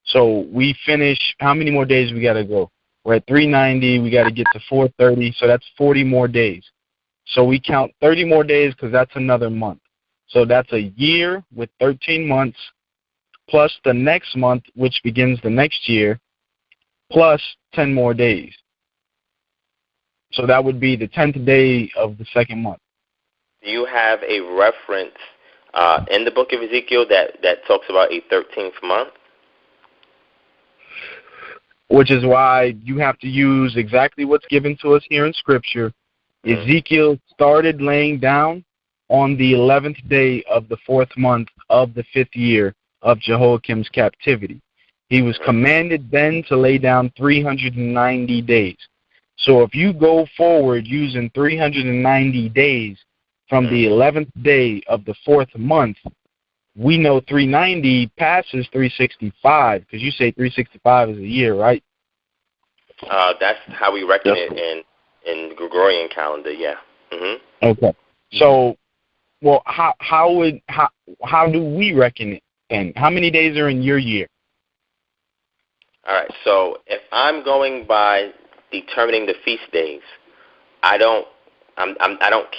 So we finish, how many more days we got to go? We're at 390, we got to get to 430, so that's 40 more days. So we count 30 more days because that's another month. So that's a year with 13 months, plus the next month, which begins the next year, plus 10 more days. So that would be the 10th day of the second month. Do you have a reference in the book of Ezekiel that talks about a 13th month? Which is why you have to use exactly what's given to us here in Scripture. Ezekiel started laying down on the 11th day of the 4th month of the 5th year of Jehoiakim's captivity. He was commanded then to lay down 390 days. So if you go forward using 390 days from the 11th day of the 4th month, we know 390 passes 365, because you say 365 is a year, right? That's how we reckon it in Gregorian calendar, yeah. Okay. So, well, how do we reckon it then? How many days are in your year? All right. So if I'm going by determining the feast days, I don't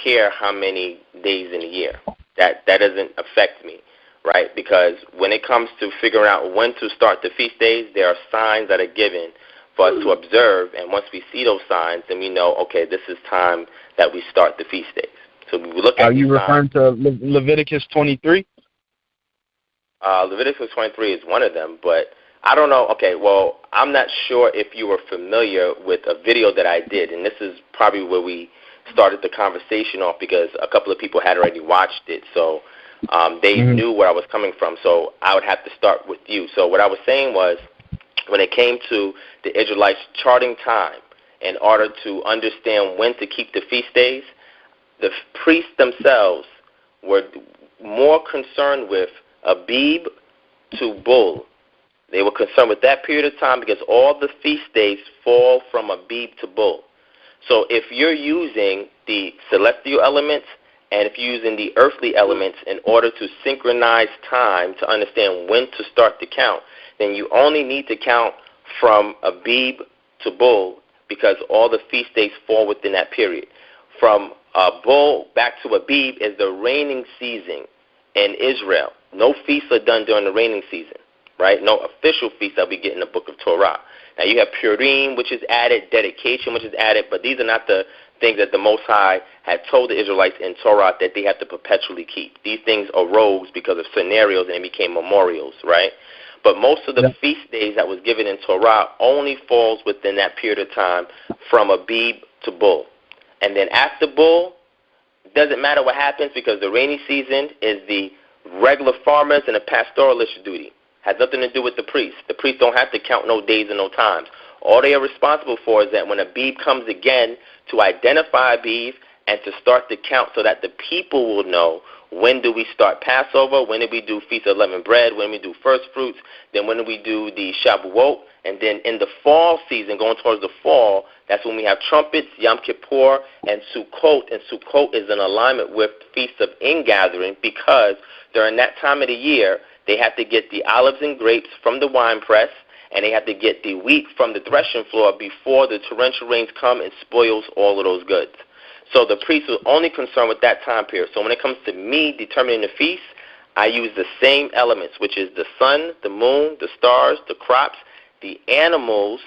care how many days in a year. That doesn't affect me, right? Because when it comes to figuring out when to start the feast days, there are signs that are given for us to observe, and once we see those signs, then we know, okay, this is time that we start the feast days. So we look at. Are you referring to Leviticus 23? Leviticus 23 is one of them, but I don't know. Okay, well, I'm not sure if you were familiar with a video that I did, and this is probably where we started the conversation off, because a couple of people had already watched it, so they knew where I was coming from, so I would have to start with you. So what I was saying was, when it came to the Israelites charting time in order to understand when to keep the feast days, the priests themselves were more concerned with Abib to Bull. They were concerned with that period of time because all the feast days fall from Abib to Bull. So if you're using the celestial elements and if you're using the earthly elements in order to synchronize time to understand when to start the count, then you only need to count from Abib to Bull, because all the feast days fall within that period. From Bull back to Abib is the raining season in Israel. No feasts are done during the raining season, right? No official feast that we get in the book of Torah. Now you have Purim, which is added, dedication, which is added, but these are not the things that the Most High had told the Israelites in Torah that they have to perpetually keep. These things arose because of scenarios and became memorials, right? But most of the feast days that was given in Torah only falls within that period of time from Abib to Bull. And then after Bull, it doesn't matter what happens, because the rainy season is the regular farmers and the pastoralist duty. Has nothing to do with the priests. The priests don't have to count no days and no times. All they are responsible for is that when Abib comes again, to identify Abib and to start the count so that the people will know when do we start Passover, when do we do Feast of Unleavened Bread, when we do first fruits, then when do we do the Shavuot, and then in the fall season, going towards the fall, that's when we have trumpets, Yom Kippur, and Sukkot. And Sukkot is in alignment with Feast of Ingathering, because during that time of the year, they have to get the olives and grapes from the wine press, and they have to get the wheat from the threshing floor before the torrential rains come and spoils all of those goods. So the priest was only concerned with that time period. So when it comes to me determining the feast, I use the same elements, which is the sun, the moon, the stars, the crops, the animals,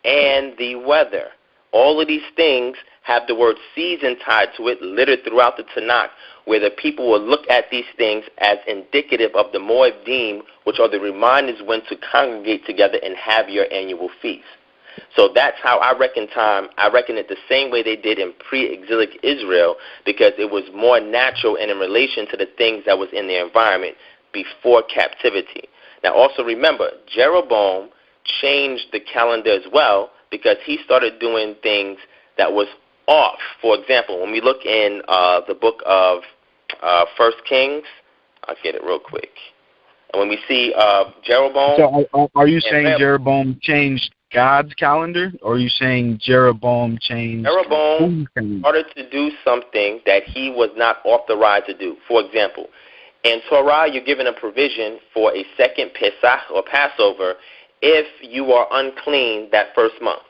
and the weather. All of these things have the word season tied to it, littered throughout the Tanakh, where the people will look at these things as indicative of the Moedim, which are the reminders when to congregate together and have your annual feast. So that's how I reckon time. I reckon it the same way they did in pre-exilic Israel, because it was more natural and in relation to the things that was in their environment before captivity. Now, also remember, Jeroboam changed the calendar as well because he started doing things that was off. For example, when we look in the book of 1 Kings, I'll get it real quick. And when we see Jeroboam... So are you saying Jeroboam changed God's calendar, or are you saying Jeroboam changed... Jeroboam started to do something that he was not authorized to do. For example, in Torah, you're given a provision for a second Pesach or Passover if you are unclean that first month.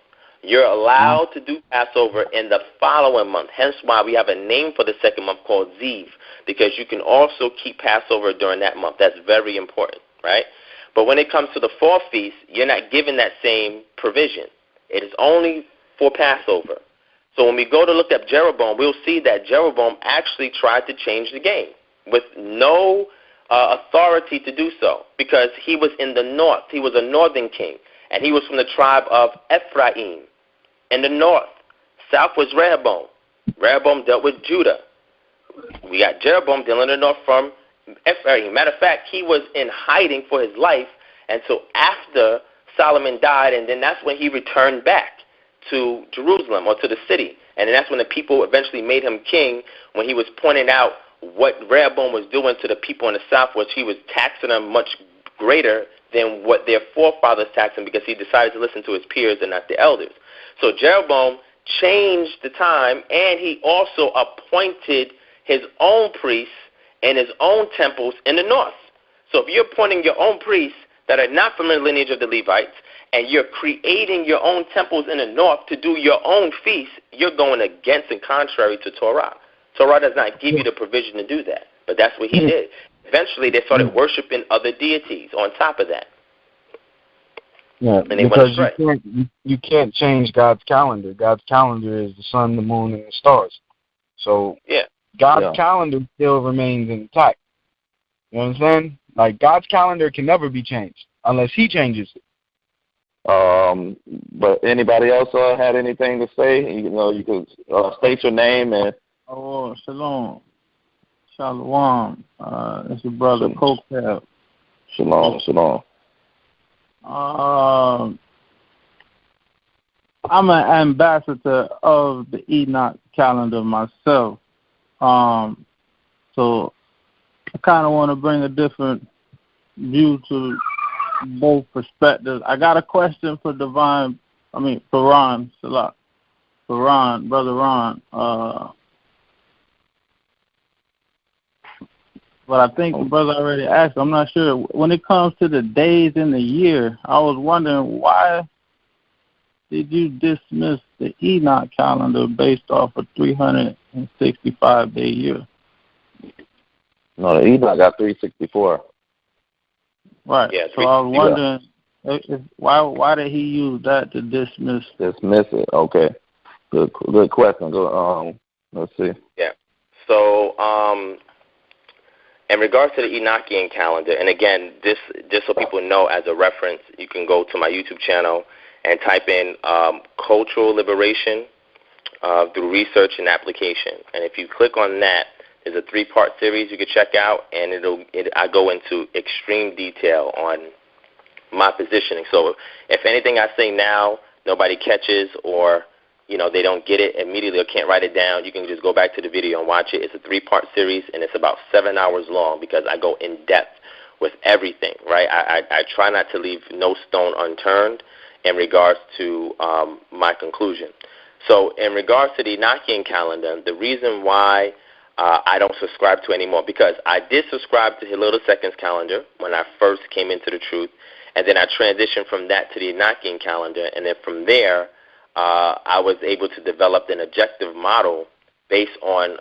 You're allowed to do Passover in the following month. Hence why we have a name for the second month called Ziv, because you can also keep Passover during that month. That's very important, right? But when it comes to the fall feast, you're not given that same provision. It is only for Passover. So when we go to look up Jeroboam, we'll see that Jeroboam actually tried to change the game with no authority to do so, because he was in the north. He was a northern king, and he was from the tribe of Ephraim in the north. South was Rehoboam. Rehoboam dealt with Judah. We got Jeroboam dealing in the north from Ephraim. Matter of fact, he was in hiding for his life until after Solomon died, and then that's when he returned back to Jerusalem or to the city. And then that's when the people eventually made him king, when he was pointing out what Rehoboam was doing to the people in the south, was he was taxing them much greater than what their forefathers taxed him, because he decided to listen to his peers and not the elders. So Jeroboam changed the time, and he also appointed his own priests and his own temples in the north. So if you're appointing your own priests that are not from the lineage of the Levites, and you're creating your own temples in the north to do your own feasts, you're going against and contrary to Torah. Torah does not give you the provision to do that, but that's what he did. Eventually, they started worshiping other deities on top of that. Yeah, and they because went you can't change God's calendar. God's calendar is the sun, the moon, and the stars. So God's calendar still remains intact. You understand? Like, God's calendar can never be changed unless he changes it. But anybody else had anything to say? You could state your name and... Oh, shalom. Shalom. It's your brother, Kokab. Shalom. I'm an ambassador of the Enoch calendar myself. So I kind of want to bring a different view to both perspectives. I got a question for Brother Ron. But I think the brother already asked. I'm not sure. When it comes to the days in the year, I was wondering, why did you dismiss the Enoch calendar based off a 365-day year? No, the Enoch got 364. Right. Yeah, so I was wondering, why did he use that to dismiss? Dismiss it. Okay. Good question. Go. Let's see. Yeah. So, in regards to the Enochian calendar, and again, just so people know as a reference, you can go to my YouTube channel and type in cultural liberation through research and application. And if you click on that, there's a 3-part series you can check out, and I go into extreme detail on my positioning. So if anything I say now nobody catches, or they don't get it immediately or can't write it down, you can just go back to the video and watch it. It's a 3-part series, and it's about 7 hours long, because I go in depth with everything, right? I try not to leave no stone unturned in regards to my conclusion. So in regards to the Enochian calendar, the reason why I don't subscribe to anymore, because I did subscribe to Hillel II's calendar when I first came into the truth, and then I transitioned from that to the Enochian calendar, and then from there, I was able to develop an objective model based on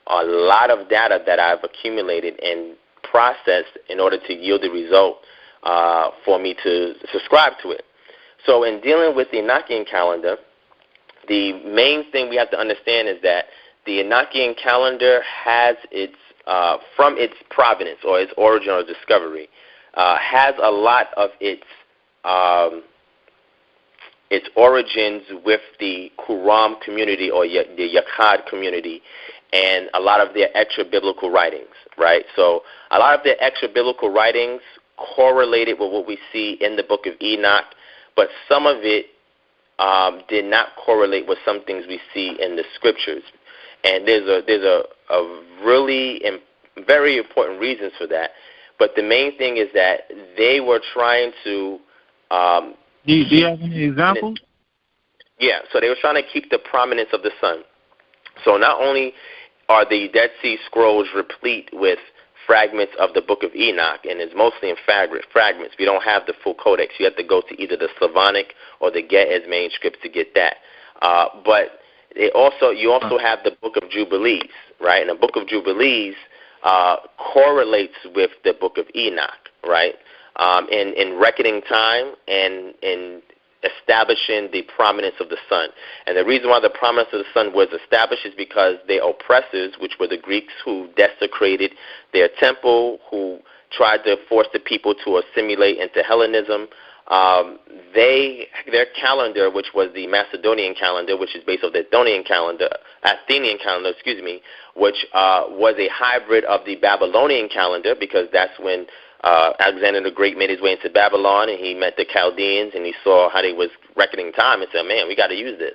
a lot of data that I've accumulated and processed in order to yield the result for me to subscribe to it. So in dealing with the Enochian calendar, the main thing we have to understand is that the Enochian calendar has its, from its provenance or its origin or discovery, has a lot of its origins with the Qumran community or the Akkad community, and a lot of their extra-biblical writings, right? So a lot of their extra-biblical writings correlated with what we see in the book of Enoch, but some of it did not correlate with some things we see in the scriptures. And there's a really very important reasons for that. But the main thing is that they were trying to... do you have any examples? Yeah, so they were trying to keep the prominence of the sun. So not only are the Dead Sea Scrolls replete with fragments of the book of Enoch, and it's mostly in fragments. We don't have the full codex. You have to go to either the Slavonic or the Ge'ez manuscripts to get that. But you also have the book of Jubilees, right? And the book of Jubilees correlates with the book of Enoch, right? In reckoning time and in establishing the prominence of the sun. And the reason why the prominence of the sun was established is because their oppressors, which were the Greeks who desecrated their temple, who tried to force the people to assimilate into Hellenism, their calendar, which was the Macedonian calendar, which is based on the Athenian calendar, which was a hybrid of the Babylonian calendar, because that's when Alexander the Great made his way into Babylon, and he met the Chaldeans, and he saw how they was reckoning time, and said, man, we got to use this.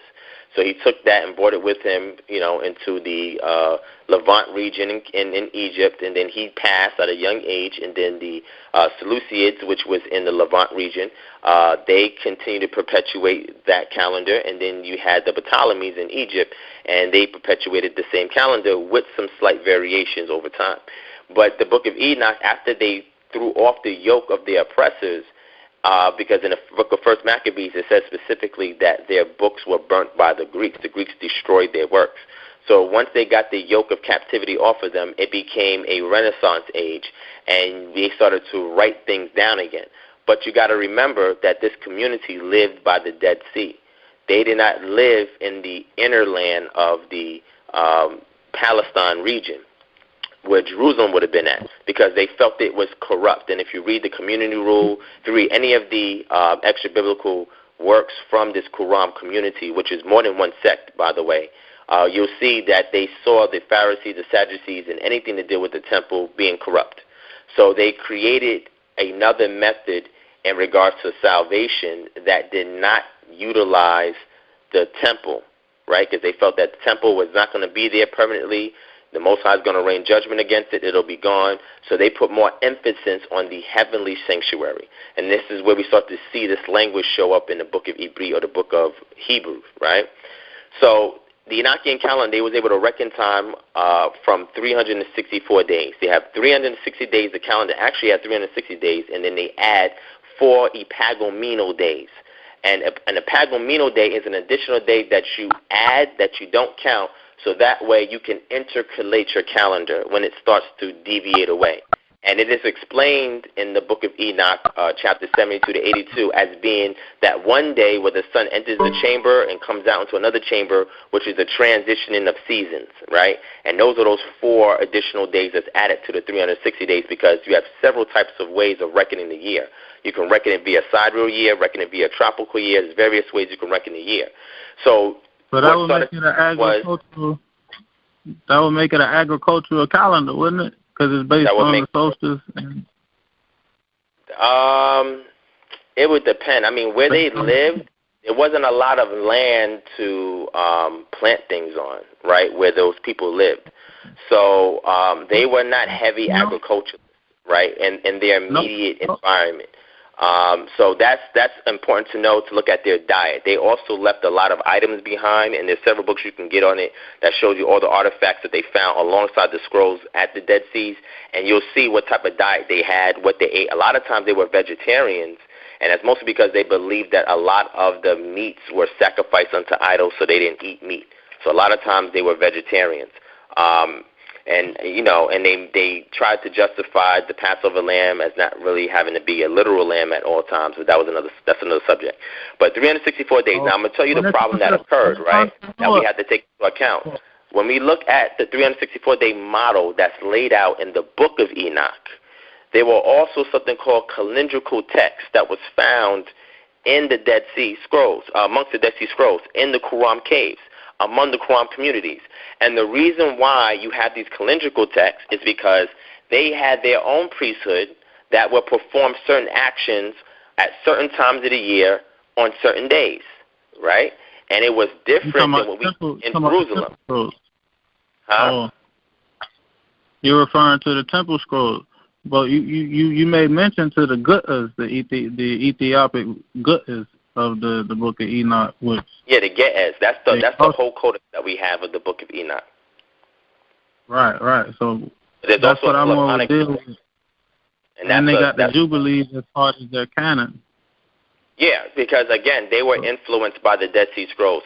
So he took that and brought it with him, into the Levant region in Egypt, and then he passed at a young age, and then the Seleucids, which was in the Levant region, they continued to perpetuate that calendar, and then you had the Ptolemies in Egypt, and they perpetuated the same calendar with some slight variations over time. But the book of Enoch, after they threw off the yoke of their oppressors, because in the book of First Maccabees it says specifically that their books were burnt by the Greeks. The Greeks destroyed their works. So once they got the yoke of captivity off of them, it became a Renaissance age, and they started to write things down again. But you got to remember that this community lived by the Dead Sea. They did not live in the inner land of the Palestine region, where Jerusalem would have been at, because they felt it was corrupt. And if you read the community rule, if you read any of the extra-biblical works from this Qumran community, which is more than one sect, by the way, you'll see that they saw the Pharisees, the Sadducees, and anything to do with the temple being corrupt. So they created another method in regards to salvation that did not utilize the temple, right? Because they felt that the temple was not going to be there permanently. The Most High is going to rain judgment against it. It'll be gone. So they put more emphasis on the heavenly sanctuary. And this is where we start to see this language show up in the book of Hebrew, or the book of Hebrews, right? So the Enochian calendar, they was able to reckon time from 364 days. They have 360 days. The calendar actually had 360 days, and then they add 4 epagomeno days. And an epagomeno day is an additional day that you add, that you don't count, so that way you can intercalate your calendar when it starts to deviate away. And it is explained in the book of Enoch, chapter 72 to 82, as being that one day where the sun enters the chamber and comes out into another chamber, which is the transitioning of seasons, right? And those are those 4 additional days that's added to the 360 days, because you have several types of ways of reckoning the year. You can reckon it via sidereal year, reckon it via tropical year. There's various ways you can reckon the year. So that would make it an agricultural. That would make it an agricultural calendar, wouldn't it? Because it's based on the solstice. It would depend. I mean, where they lived, there wasn't a lot of land to plant things on, right? Where those people lived, so they were not heavy agriculturalists, right? In their immediate environment. So that's important to know, to look at their diet. They also left a lot of items behind, and there's several books you can get on it that shows you all the artifacts that they found alongside the scrolls at the Dead Seas, and you'll see what type of diet they had, what they ate. A lot of times they were vegetarians, and that's mostly because they believed that a lot of the meats were sacrificed unto idols, so they didn't eat meat. So a lot of times they were vegetarians. And they tried to justify the Passover lamb as not really having to be a literal lamb at all times, but that's another subject. But 364 days. Now I'm going to tell you the problem that occurred, right? That we had to take into account. When we look at the 364-day model that's laid out in the book of Enoch, there were also something called calendrical texts that was found in the Dead Sea Scrolls, amongst the Dead Sea Scrolls, in the Qumran caves, among the Qumran communities. And the reason why you have these calendrical texts is because they had their own priesthood that would perform certain actions at certain times of the year on certain days, right? And it was different than what we in Jerusalem. Huh? Oh, you're referring to the temple scrolls. But you made mention to the Guttas, the Ethiopic Guttas of the book of Enoch. Which the Ge'ez. That's the whole codex that we have of the book of Enoch. Right. So there's that's also what I'm over dealing with. And they got the Jubilees as part of their canon. Yeah, because again, they were influenced by the Dead Sea Scrolls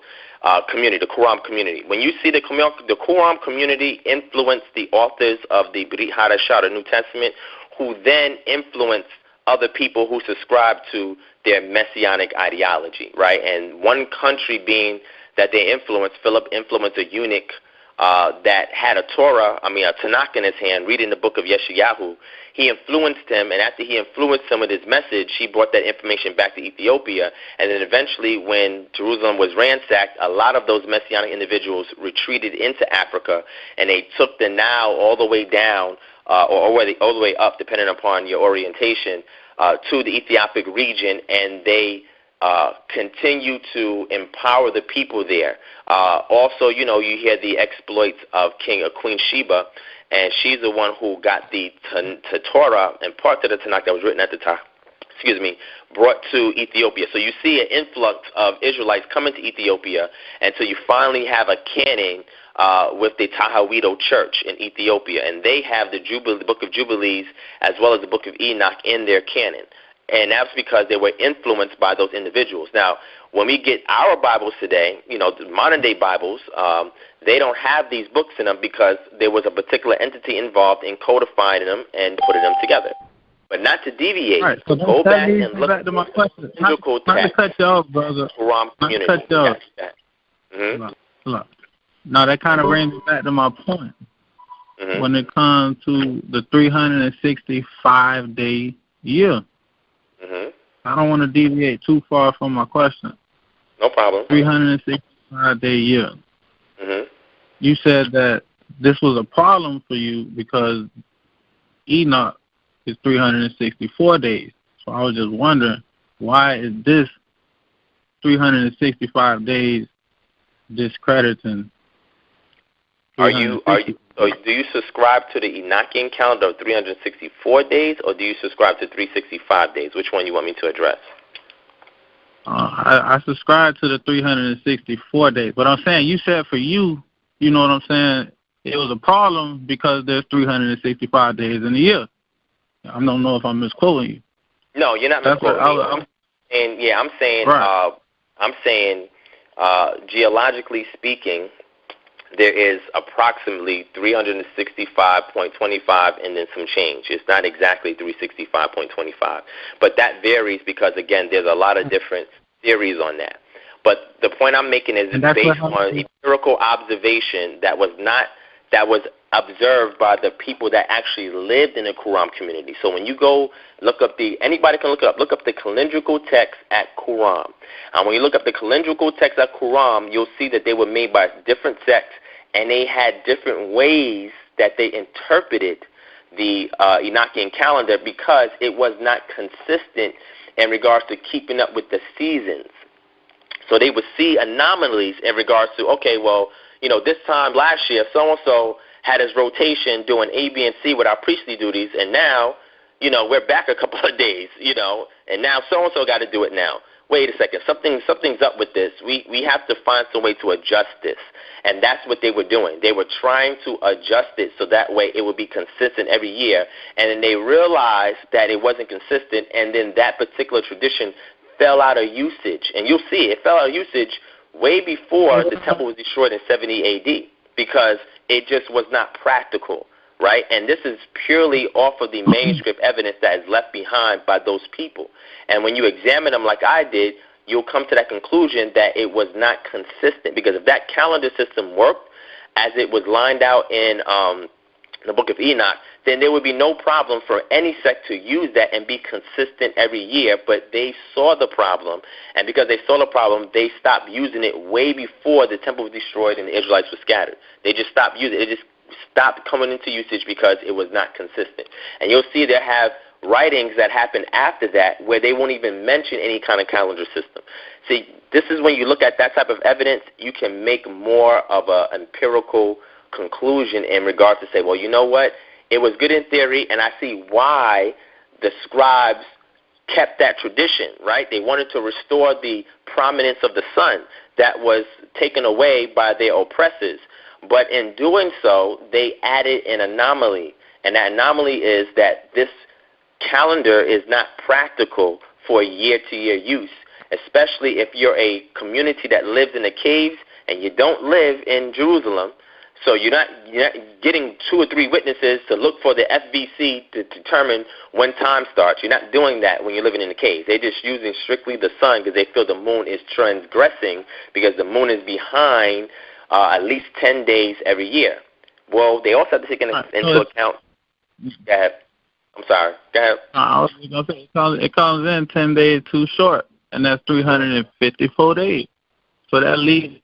community, the Qumran community. When you see the Qumran community influence the authors of the Brit Hadashah, the New Testament, who then influenced other people who subscribe to their messianic ideology, right? And one country being that they influenced, Philip influenced a eunuch that had a Tanakh in his hand, reading the book of Yeshayahu. He influenced him, and after he influenced him with his message, he brought that information back to Ethiopia. And then eventually, when Jerusalem was ransacked, a lot of those messianic individuals retreated into Africa, and they took the Nile all the way down, or all the way up, depending upon your orientation, to the Ethiopic region, and they continue to empower the people there. Also, you hear the exploits of Queen Sheba, and she's the one who got the Torah and parts of the Tanakh that was written at the time, brought to Ethiopia. So you see an influx of Israelites coming to Ethiopia until you finally have a canon with the Tahawido Church in Ethiopia, and they have the Book of Jubilees as well as the Book of Enoch in their canon. And that's because they were influenced by those individuals. Now, when we get our Bibles today, the modern-day Bibles, they don't have these books in them because there was a particular entity involved in codifying them and putting them together. But not to deviate, right, so go back and look at my question. Not to cut you off, brother. Quran community. Not to cut you off. Look. Now, that kind of brings me back to my point. When it comes to the 365-day year. I don't want to deviate too far from my question. No problem. 365-day year. You said that this was a problem for you because Enoch is 364 days. So I was just wondering, why is this 365 days discrediting? Do you subscribe to the Enochian calendar of 364 days, or do you subscribe to 365 days? Which one you want me to address? I subscribe to the 364 days. But I'm saying, you said for you, you know what I'm saying, it was a problem because there's 365 days in a year. I don't know if I'm misquoting you. No, you're not misquoting me. I'm saying geologically speaking, there is approximately 365.25 and then some change. It's not exactly 365.25. But that varies because, again, there's a lot of different theories on that. But the point I'm making is it's based on empirical observation that was observed by the people that actually lived in the Qumran community. So when you go look up anybody can look up the calendrical text at Qumran. And when you look up the calendrical text at Qumran, you'll see that they were made by different sects, and they had different ways that they interpreted the Enochian calendar because it was not consistent in regards to keeping up with the seasons. So they would see anomalies in regards to, this time last year, so-and-so had his rotation doing A, B, and C with our priestly duties, and now, we're back a couple of days, and now so-and-so got to do it now. Wait a second, something's up with this. We have to find some way to adjust this. And that's what they were doing. They were trying to adjust it so that way it would be consistent every year. And then they realized that it wasn't consistent, and then that particular tradition fell out of usage. And you'll see it fell out of usage way before the temple was destroyed in 70 A.D. because it just was not practical. Right? And this is purely off of the manuscript evidence that is left behind by those people. And when you examine them like I did, you'll come to that conclusion that it was not consistent. Because if that calendar system worked as it was lined out in the book of Enoch, then there would be no problem for any sect to use that and be consistent every year. But they saw the problem, and because they saw the problem, they stopped using it way before the temple was destroyed and the Israelites were scattered. They just stopped using it. It just stopped coming into usage because it was not consistent. And you'll see they have writings that happen after that where they won't even mention any kind of calendar system. See, this is when you look at that type of evidence, you can make more of an empirical conclusion in regards to say, well, you know what? It was good in theory, and I see why the scribes kept that tradition, right? They wanted to restore the prominence of the sun that was taken away by their oppressors. But in doing so, they added an anomaly, and that anomaly is that this calendar is not practical for year-to-year use, especially if you're a community that lives in the caves and you don't live in Jerusalem. So you're not getting 2 or 3 witnesses to look for the FBC to determine when time starts. You're not doing that when you're living in the cave. They're just using strictly the sun because they feel the moon is transgressing because the moon is behind at least 10 days every year. Well, they also have to take into account. Go ahead. I'm sorry. Go ahead. I was going to say it comes in 10 days too short, and that's 354 days. So that leaves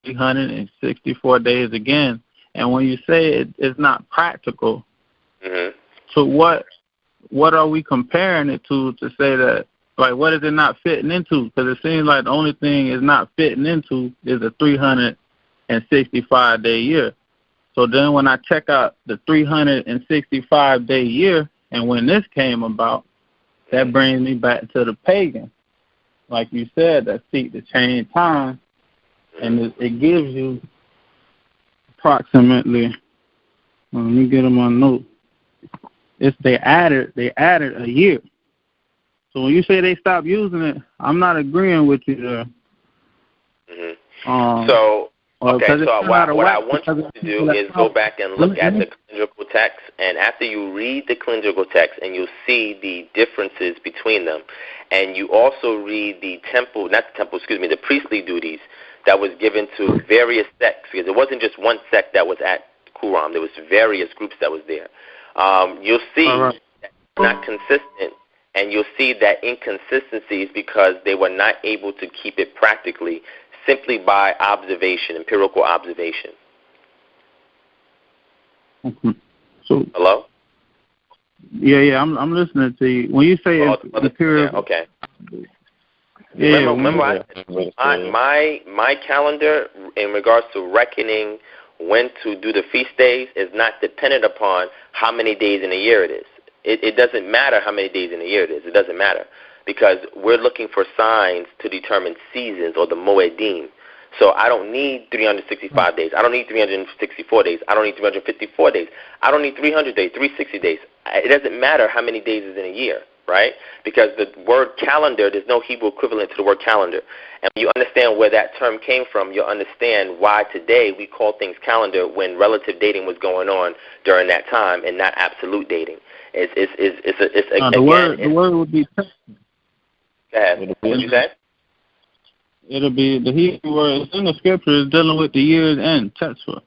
364 days again. And when you say it's not practical, so what are we comparing it to say that, like, what is it not fitting into? Because it seems like the only thing it's not fitting into is a 365-day year. So then when I check out the 365-day year and when this came about, that brings me back to the pagan. Like you said, that seek to change time. And it gives you approximately, let me get them on note. They added a year. So when you say they stopped using it, I'm not agreeing with you there. So what I want you to do is go back and look at the calendrical text, and after you read the calendrical text, and you'll see the differences between them, and you also read the priestly duties that was given to various sects, because it wasn't just one sect that was at Qumran. There was various groups that was there. You'll see that it's not consistent, and you'll see that inconsistencies because they were not able to keep it practically simply by observation, empirical observation. So, hello? Yeah, I'm listening to you. When you say empirical, okay. Yeah, remember my calendar in regards to reckoning when to do the feast days is not dependent upon how many days in a year it is. It doesn't matter how many days in a year it is. It doesn't matter because we're looking for signs to determine seasons or the Moedim. So I don't need 365 days. I don't need 364 days. I don't need 354 days. I don't need 300 days, 360 days. It doesn't matter how many days is in a year, right? Because the word calendar, there's no Hebrew equivalent to the word calendar. And when you understand where that term came from, you'll understand why today we call things calendar when relative dating was going on during that time and not absolute dating. The word would be text. Go ahead. What did you say? It'll be the Hebrew word. It's in the scripture. It's dealing with the year's end. Tetzvah.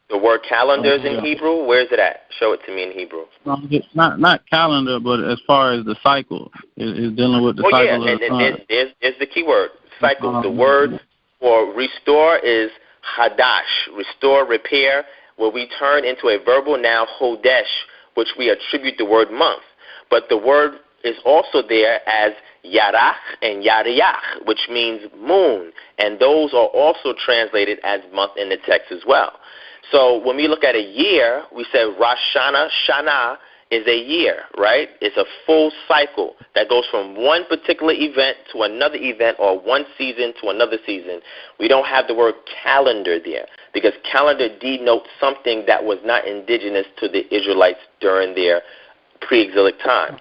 The word calendar is in Hebrew. Where is it at? Show it to me in Hebrew. Not calendar, but as far as the cycle, is dealing with the cycle of the sun. There's the key word, cycle. The word for restore is hadash, restore, repair, where we turn into a verbal noun, hodesh, which we attribute the word month. But the word is also there as yarach and yariyach, which means moon, and those are also translated as month in the text as well. So when we look at a year, we say Rosh Hashanah, Shana is a year, right? It's a full cycle that goes from one particular event to another event or one season to another season. We don't have the word calendar there because calendar denotes something that was not indigenous to the Israelites during their pre-exilic time.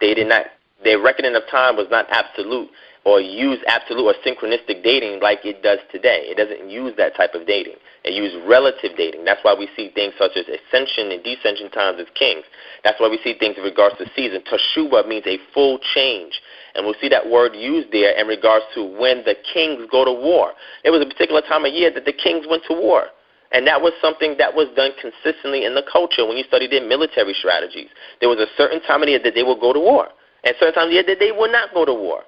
Their reckoning of time was not absolute or use absolute or synchronistic dating like it does today. It doesn't use that type of dating. It uses relative dating. That's why we see things such as ascension and descension times as kings. That's why we see things in regards to season. Teshuvah means a full change. And we'll see that word used there in regards to when the kings go to war. It was a particular time of year that the kings went to war. And that was something that was done consistently in the culture when you studied their military strategies. There was a certain time of the year that they would go to war, and certain times of the year that they would not go to war.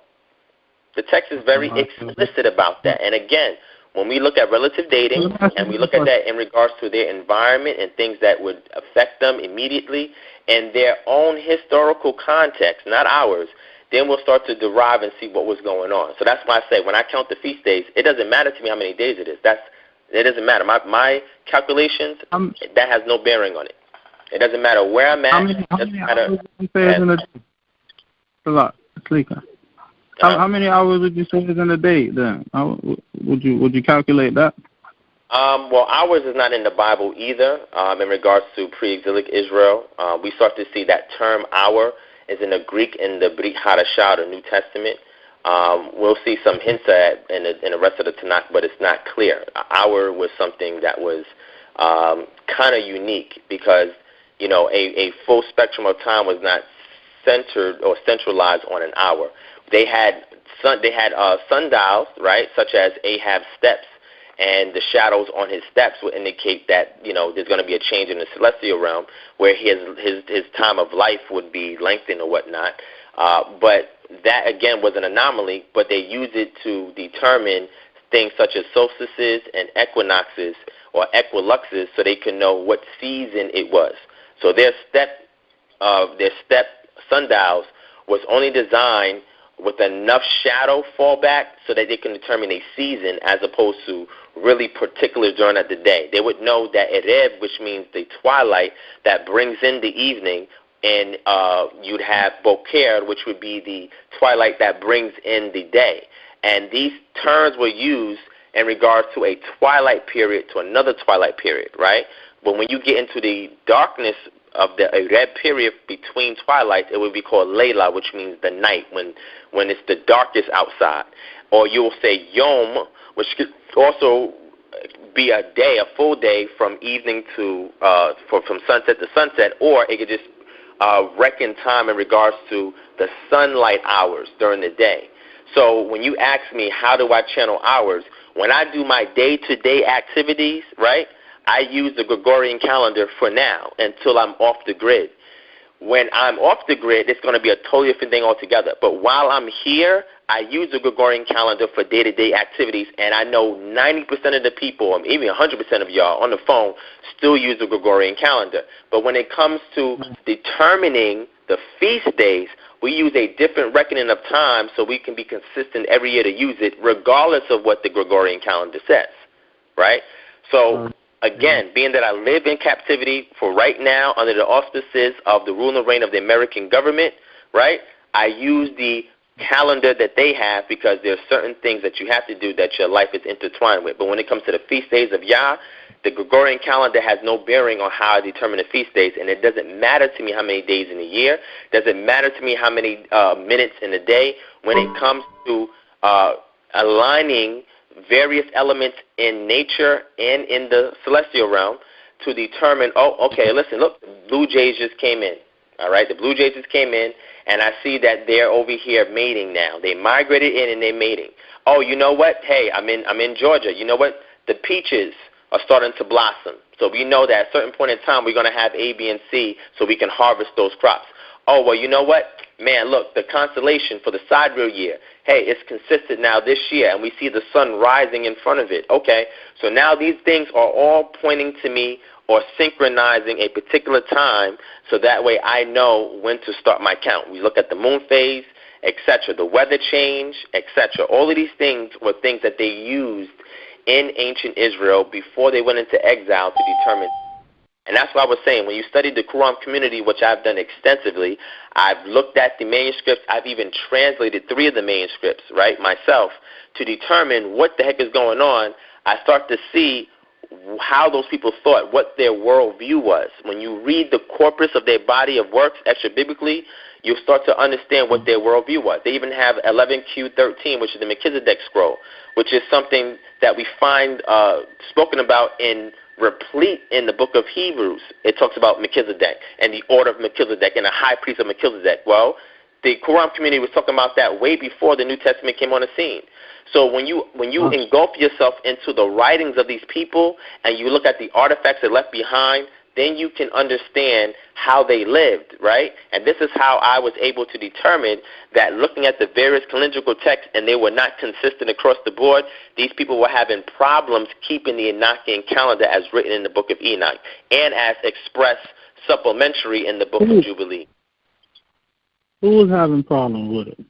The text is very explicit about that. And again, when we look at relative dating and we look at that in regards to their environment and things that would affect them immediately, in their own historical context, not ours, then we'll start to derive and see what was going on. So that's why I say when I count the feast days, it doesn't matter to me how many days it is. It doesn't matter. My calculations, that has no bearing on it. It doesn't matter where I'm at. How many hours would you say is in a day? How many hours would you say is in a day then? Would you calculate that? Well, hours is not in the Bible either in regards to pre-exilic Israel. We start to see that term hour is in the Greek in the Brit Hadashah, the New Testament. We'll see some hints at in the rest of the Tanakh, but it's not clear. Hour was something that was kind of unique because, you know, a full spectrum of time was not centered or centralized on an hour. They had sundials, right, such as Ahab's steps, and the shadows on his steps would indicate that, you know, there's going to be a change in the celestial realm where his time of life would be lengthened or whatnot. But that, again, was an anomaly, but they use it to determine things such as solstices and equinoxes or equiluxes so they can know what season it was. So their step sundials was only designed with enough shadow fallback so that they can determine a season as opposed to really particular during the day. They would know that Ereb, which means the twilight that brings in the evening, and you'd have Boker, which would be the twilight that brings in the day. And these terms were used in regards to a twilight period to another twilight period, right? But when you get into the darkness of the Ereb period between twilights, it would be called Layla, which means the night, when it's the darkest outside. Or you will say Yom, which could also be a day, a full day from evening to from sunset to sunset, or it could just reckon time in regards to the sunlight hours during the day. So when you ask me how do I channel hours, when I do my day-to-day activities, right, I use the Gregorian calendar for now until I'm off the grid. When I'm off the grid, it's going to be a totally different thing altogether. But while I'm here, I use the Gregorian calendar for day-to-day activities, and I know 90% of the people, or even 100% of y'all on the phone, still use the Gregorian calendar. But when it comes to determining the feast days, we use a different reckoning of time so we can be consistent every year to use it, regardless of what the Gregorian calendar says, right? So again, being that I live in captivity for right now under the auspices of the rule and reign of the American government, right, I use the calendar that they have because there are certain things that you have to do that your life is intertwined with. But when it comes to the feast days of Yah, the Gregorian calendar has no bearing on how I determine the feast days, and it doesn't matter to me how many days in a year. It doesn't matter to me how many minutes in a day when it comes to aligning various elements in nature and in the celestial realm to determine, oh, okay, listen, look, Blue Jays just came in. All right, the Blue Jays just came in, and I see that they're over here mating now. They migrated in and they're mating. Oh, you know what? Hey, I'm in Georgia. You know what? The peaches are starting to blossom. So we know that at a certain point in time we're going to have A, B, and C so we can harvest those crops. Oh, well, you know what? Man, look, the constellation for the sidereal year, hey, it's consistent now this year, and we see the sun rising in front of it. Okay, so now these things are all pointing to me or synchronizing a particular time so that way I know when to start my count. We look at the moon phase, etc., the weather change, etc. All of these things were things that they used in ancient Israel before they went into exile to determine. And that's what I was saying. When you study the Quran community, which I've done extensively, I've looked at the manuscripts. I've even translated 3 of the manuscripts, right, myself, to determine what the heck is going on. I start to see how those people thought, what their worldview was. When you read the corpus of their body of works extra-biblically, you'll start to understand what their worldview was. They even have 11Q13, which is the Melchizedek scroll, which is something that we find spoken about in replete in the book of Hebrews. It talks about Melchizedek and the order of Melchizedek and the high priest of Melchizedek. Well, the Quran community was talking about that way before the New Testament came on the scene. So when you engulf yourself into the writings of these people and you look at the artifacts they left behind, then you can understand how they lived, right? And this is how I was able to determine that looking at the various calendrical texts, and they were not consistent across the board, these people were having problems keeping the Enochian calendar as written in the book of Enoch and as expressed supplementary in the book of Jubilee. Who was having problems with it?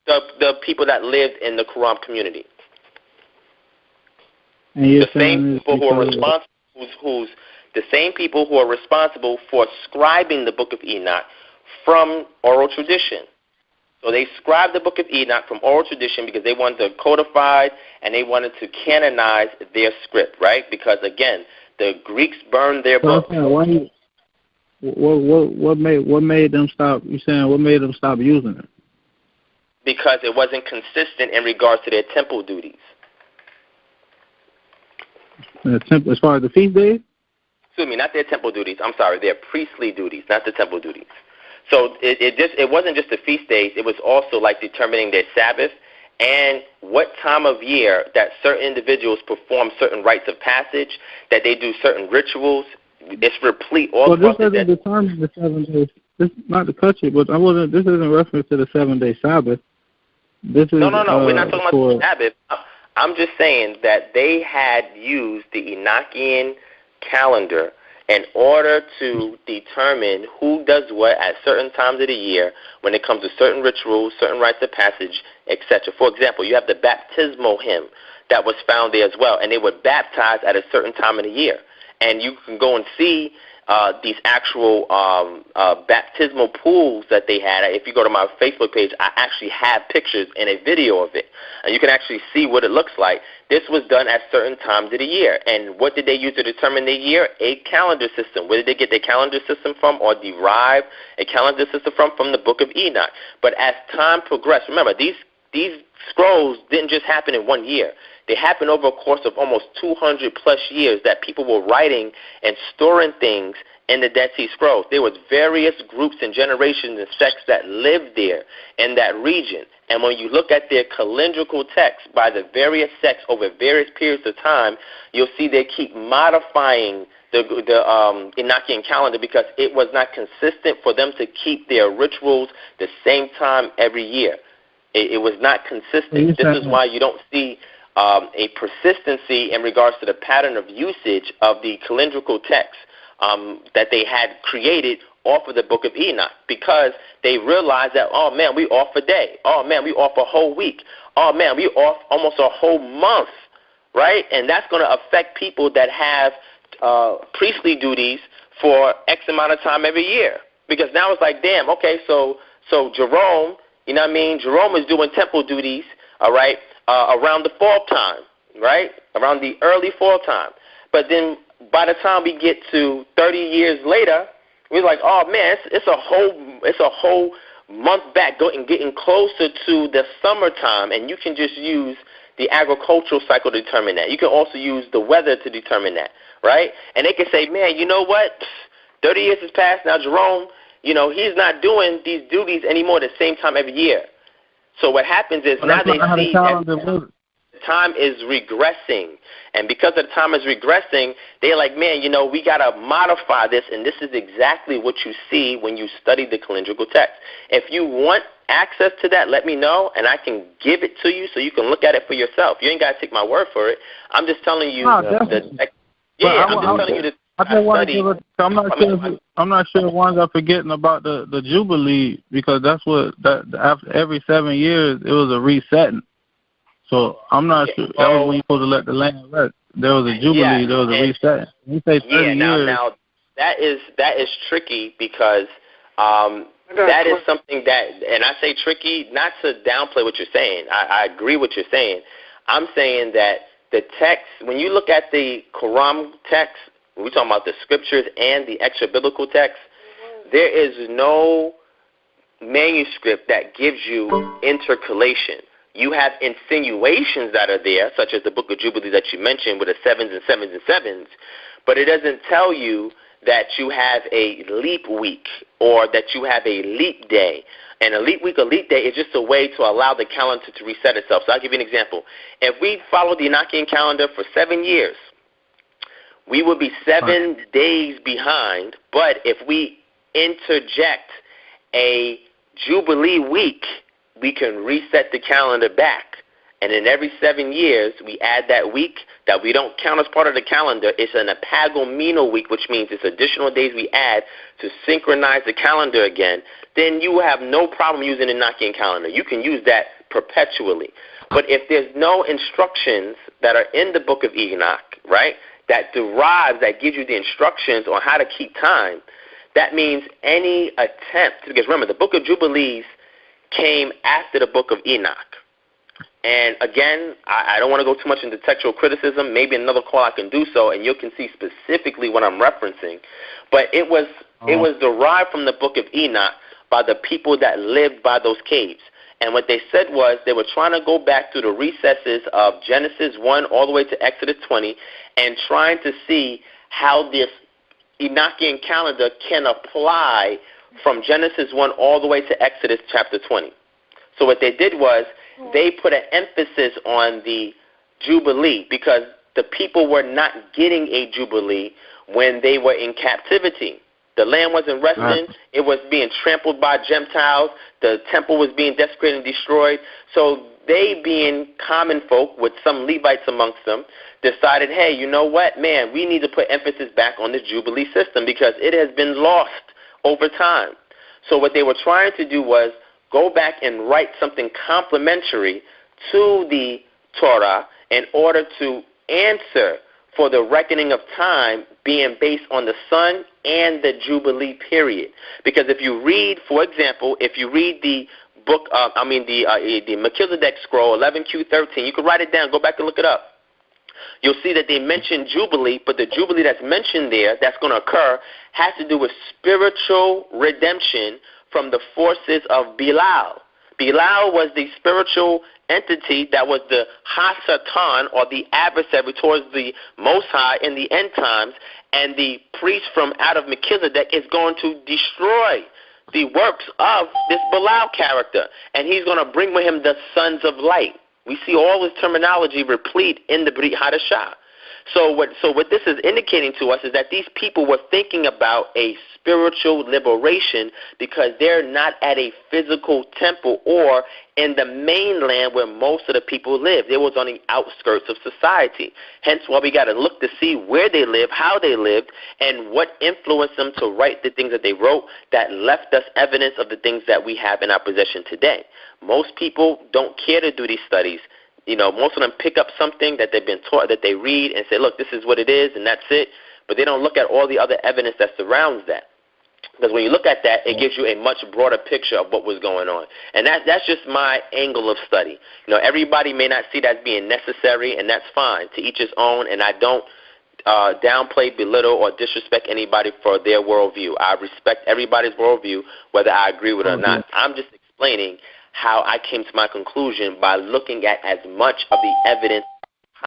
The people that lived in the Quran community. And you're the same people who are responsible, the same people who are responsible for scribing the book of Enoch from oral tradition. So they scribed the book of Enoch from oral tradition because they wanted to codify and they wanted to canonize their script, right? Because again, the Greeks burned their book. What made them stop? You saying what made them stop using it? Because it wasn't consistent in regards to their temple duties. As far as the feast days? Excuse me, not their temple duties. I'm sorry, their priestly duties, not the temple duties. So it wasn't just the feast days. It was also like determining their Sabbath and what time of year that certain individuals perform certain rites of passage, that they do certain rituals. It's replete all across the day. Well, this doesn't determine the 7 days. This, not to cut you, but this isn't reference to the 7-day Sabbath. This is no. We're not talking about the Sabbath. I'm just saying that they had used the Enochian calendar in order to determine who does what at certain times of the year when it comes to certain rituals, certain rites of passage, etc. For example, you have the baptismal hymn that was found there as well, and they were baptized at a certain time of the year. And you can go and see these actual baptismal pools that they had. If you go to my Facebook page, I actually have pictures and a video of it. And you can actually see what it looks like. This was done at certain times of the year. And what did they use to determine the year? A calendar system. Where did they get their calendar system from or derive a calendar system from? From the book of Enoch. But as time progressed, remember, these scrolls didn't just happen in 1 year. They happened over a course of almost 200 plus years that people were writing and storing things in the Dead Sea Scrolls. There was various groups and generations and sects that lived there in that region. And when you look at their calendrical texts by the various sects over various periods of time, you'll see they keep modifying the Enochian calendar because it was not consistent for them to keep their rituals the same time every year. It was not consistent. This is why you don't see a persistency in regards to the pattern of usage of the calendrical text that they had created off of the book of Enoch, because they realized that, oh man, we off a day. Oh man, we off a whole week. Oh man, we off almost a whole month, right? And that's going to affect people that have priestly duties for X amount of time every year. Because now it's like, damn, okay, so Jerome, you know what I mean? Jerome is doing temple duties, all right, around the fall time, right? Around the early fall time. But then by the time we get to 30 years later, we're like, oh man, it's a whole month back, getting closer to the summertime, and you can just use the agricultural cycle to determine that. You can also use the weather to determine that, right? And they can say, man, you know what? 30 years has passed now. Jerome, you know, he's not doing these duties anymore the same time every year. So what happens is now they see that time is regressing. And because the time is regressing, they're like, man, you know, we got to modify this. And this is exactly what you see when you study the calendrical text. If you want access to that, let me know, and I can give it to you so you can look at it for yourself. You ain't got to take my word for it. I'm just telling you I'm just telling you the I'm not sure ones are forgetting about the Jubilee, because that's what after every 7 years it was a resetting. So I'm not sure that was when you're supposed to let the land rest. There was a Jubilee, there was a resetting. You say 30 years. Now that is tricky because that is something that, and I say tricky not to downplay what you're saying. I agree what you're saying. I'm saying that the text, when you look at the Quran text, we're talking about the scriptures and the extra biblical text, there is no manuscript that gives you intercalation. You have insinuations that are there, such as the book of Jubilees that you mentioned with the 7s and 7s and 7s, but it doesn't tell you that you have a leap week or that you have a leap day. And a leap week or leap day is just a way to allow the calendar to reset itself. So I'll give you an example. If we follow the Enochian calendar for 7 years, we will be 7 days behind. But if we interject a Jubilee week, we can reset the calendar back And in every 7 years, we add that week that we don't count as part of the calendar. It's an apagomeno week, which means it's additional days we add to synchronize the calendar again. Then you have no problem using the Enochian calendar. You can use that perpetually. But if there's no instructions that are in the book of Enoch, right, that gives you the instructions on how to keep time, that means any attempt, because remember, the book of Jubilees came after the book of Enoch. And again, I don't want to go too much into textual criticism. Maybe another call I can do so, and you can see specifically what I'm referencing. But it was derived from the book of Enoch by the people that lived by those caves. And what they said was they were trying to go back through the recesses of Genesis 1 all the way to Exodus 20 and trying to see how this Enochian calendar can apply from Genesis 1 all the way to Exodus chapter 20. So what they did was they put an emphasis on the Jubilee because the people were not getting a Jubilee when they were in captivity. The land wasn't resting. It was being trampled by Gentiles. The temple was being desecrated and destroyed. So they, being common folk with some Levites amongst them, decided, hey, you know what, man, we need to put emphasis back on the Jubilee system because it has been lost over time. So what they were trying to do was go back and write something complementary to the Torah in order to answer for the reckoning of time being based on the sun and the Jubilee period. Because if you read, for example, if you read the book, the Melchizedek scroll 11Q13, you can write it down, go back and look it up. You'll see that they mention Jubilee, but the Jubilee that's mentioned there that's going to occur has to do with spiritual redemption from the forces of Belial. Belial was the spiritual entity that was the Ha-Satan, or the adversary towards the Most High in the end times, and the priest from out of Melchizedek is going to destroy the works of this Belial character, and he's going to bring with him the sons of light. We see all this terminology replete in the Brit Hadashah. So what this is indicating to us is that these people were thinking about a spiritual liberation because they're not at a physical temple or in the mainland where most of the people live. They was on the outskirts of society. Hence why we got to look to see where they live, how they lived, and what influenced them to write the things that they wrote that left us evidence of the things that we have in our possession today. Most people don't care to do these studies. You know, most of them pick up something that they've been taught, that they read, and say, look, this is what it is, and that's it. But they don't look at all the other evidence that surrounds that. Because when you look at that, it gives you a much broader picture of what was going on. And that's just my angle of study. You know, everybody may not see that as being necessary, and that's fine. To each his own, and I don't downplay, belittle, or disrespect anybody for their worldview. I respect everybody's worldview, whether I agree with it or not. I'm just explaining how I came to my conclusion by looking at as much of the evidence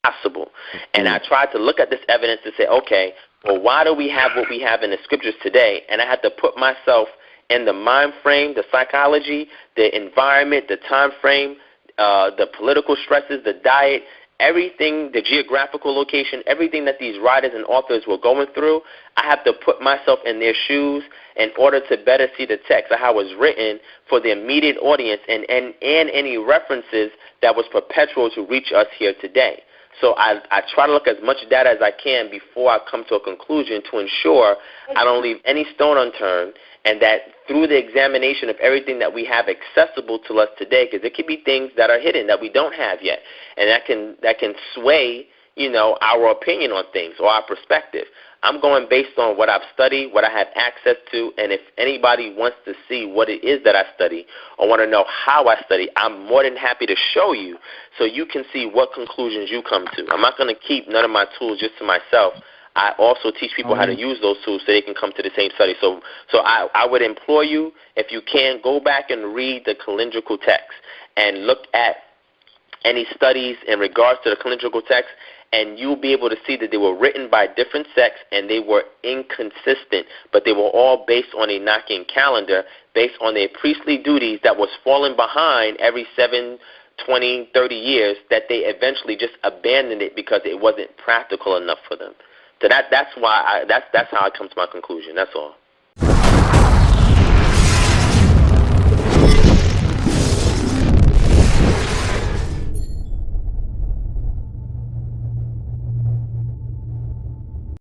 as possible. And I tried to look at this evidence to say, okay, well, why do we have what we have in the scriptures today? And I had to put myself in the mind frame, the psychology, the environment, the time frame, the political stresses, the diet, everything, the geographical location, everything that these writers and authors were going through. I have to put myself in their shoes in order to better see the text of how it was written for the immediate audience and any references that was perpetual to reach us here today. So I try to look as much data as I can before I come to a conclusion to ensure I don't leave any stone unturned, and that through the examination of everything that we have accessible to us today, because there could be things that are hidden that we don't have yet, and that can sway, you know, our opinion on things or our perspective. I'm going based on what I've studied, what I have access to, and if anybody wants to see what it is that I study or want to know how I study, I'm more than happy to show you so you can see what conclusions you come to. I'm not going to keep none of my tools just to myself. I also teach people how to use those tools so they can come to the same study. So I would implore you, if you can, go back and read the calendrical text and look at any studies in regards to the calendrical text, and you'll be able to see that they were written by different sects and they were inconsistent, but they were all based on a Enochian calendar, based on their priestly duties that was falling behind every 7, 20, 30 years, that they eventually just abandoned it because it wasn't practical enough for them. So that's why that's how I come to my conclusion. That's all.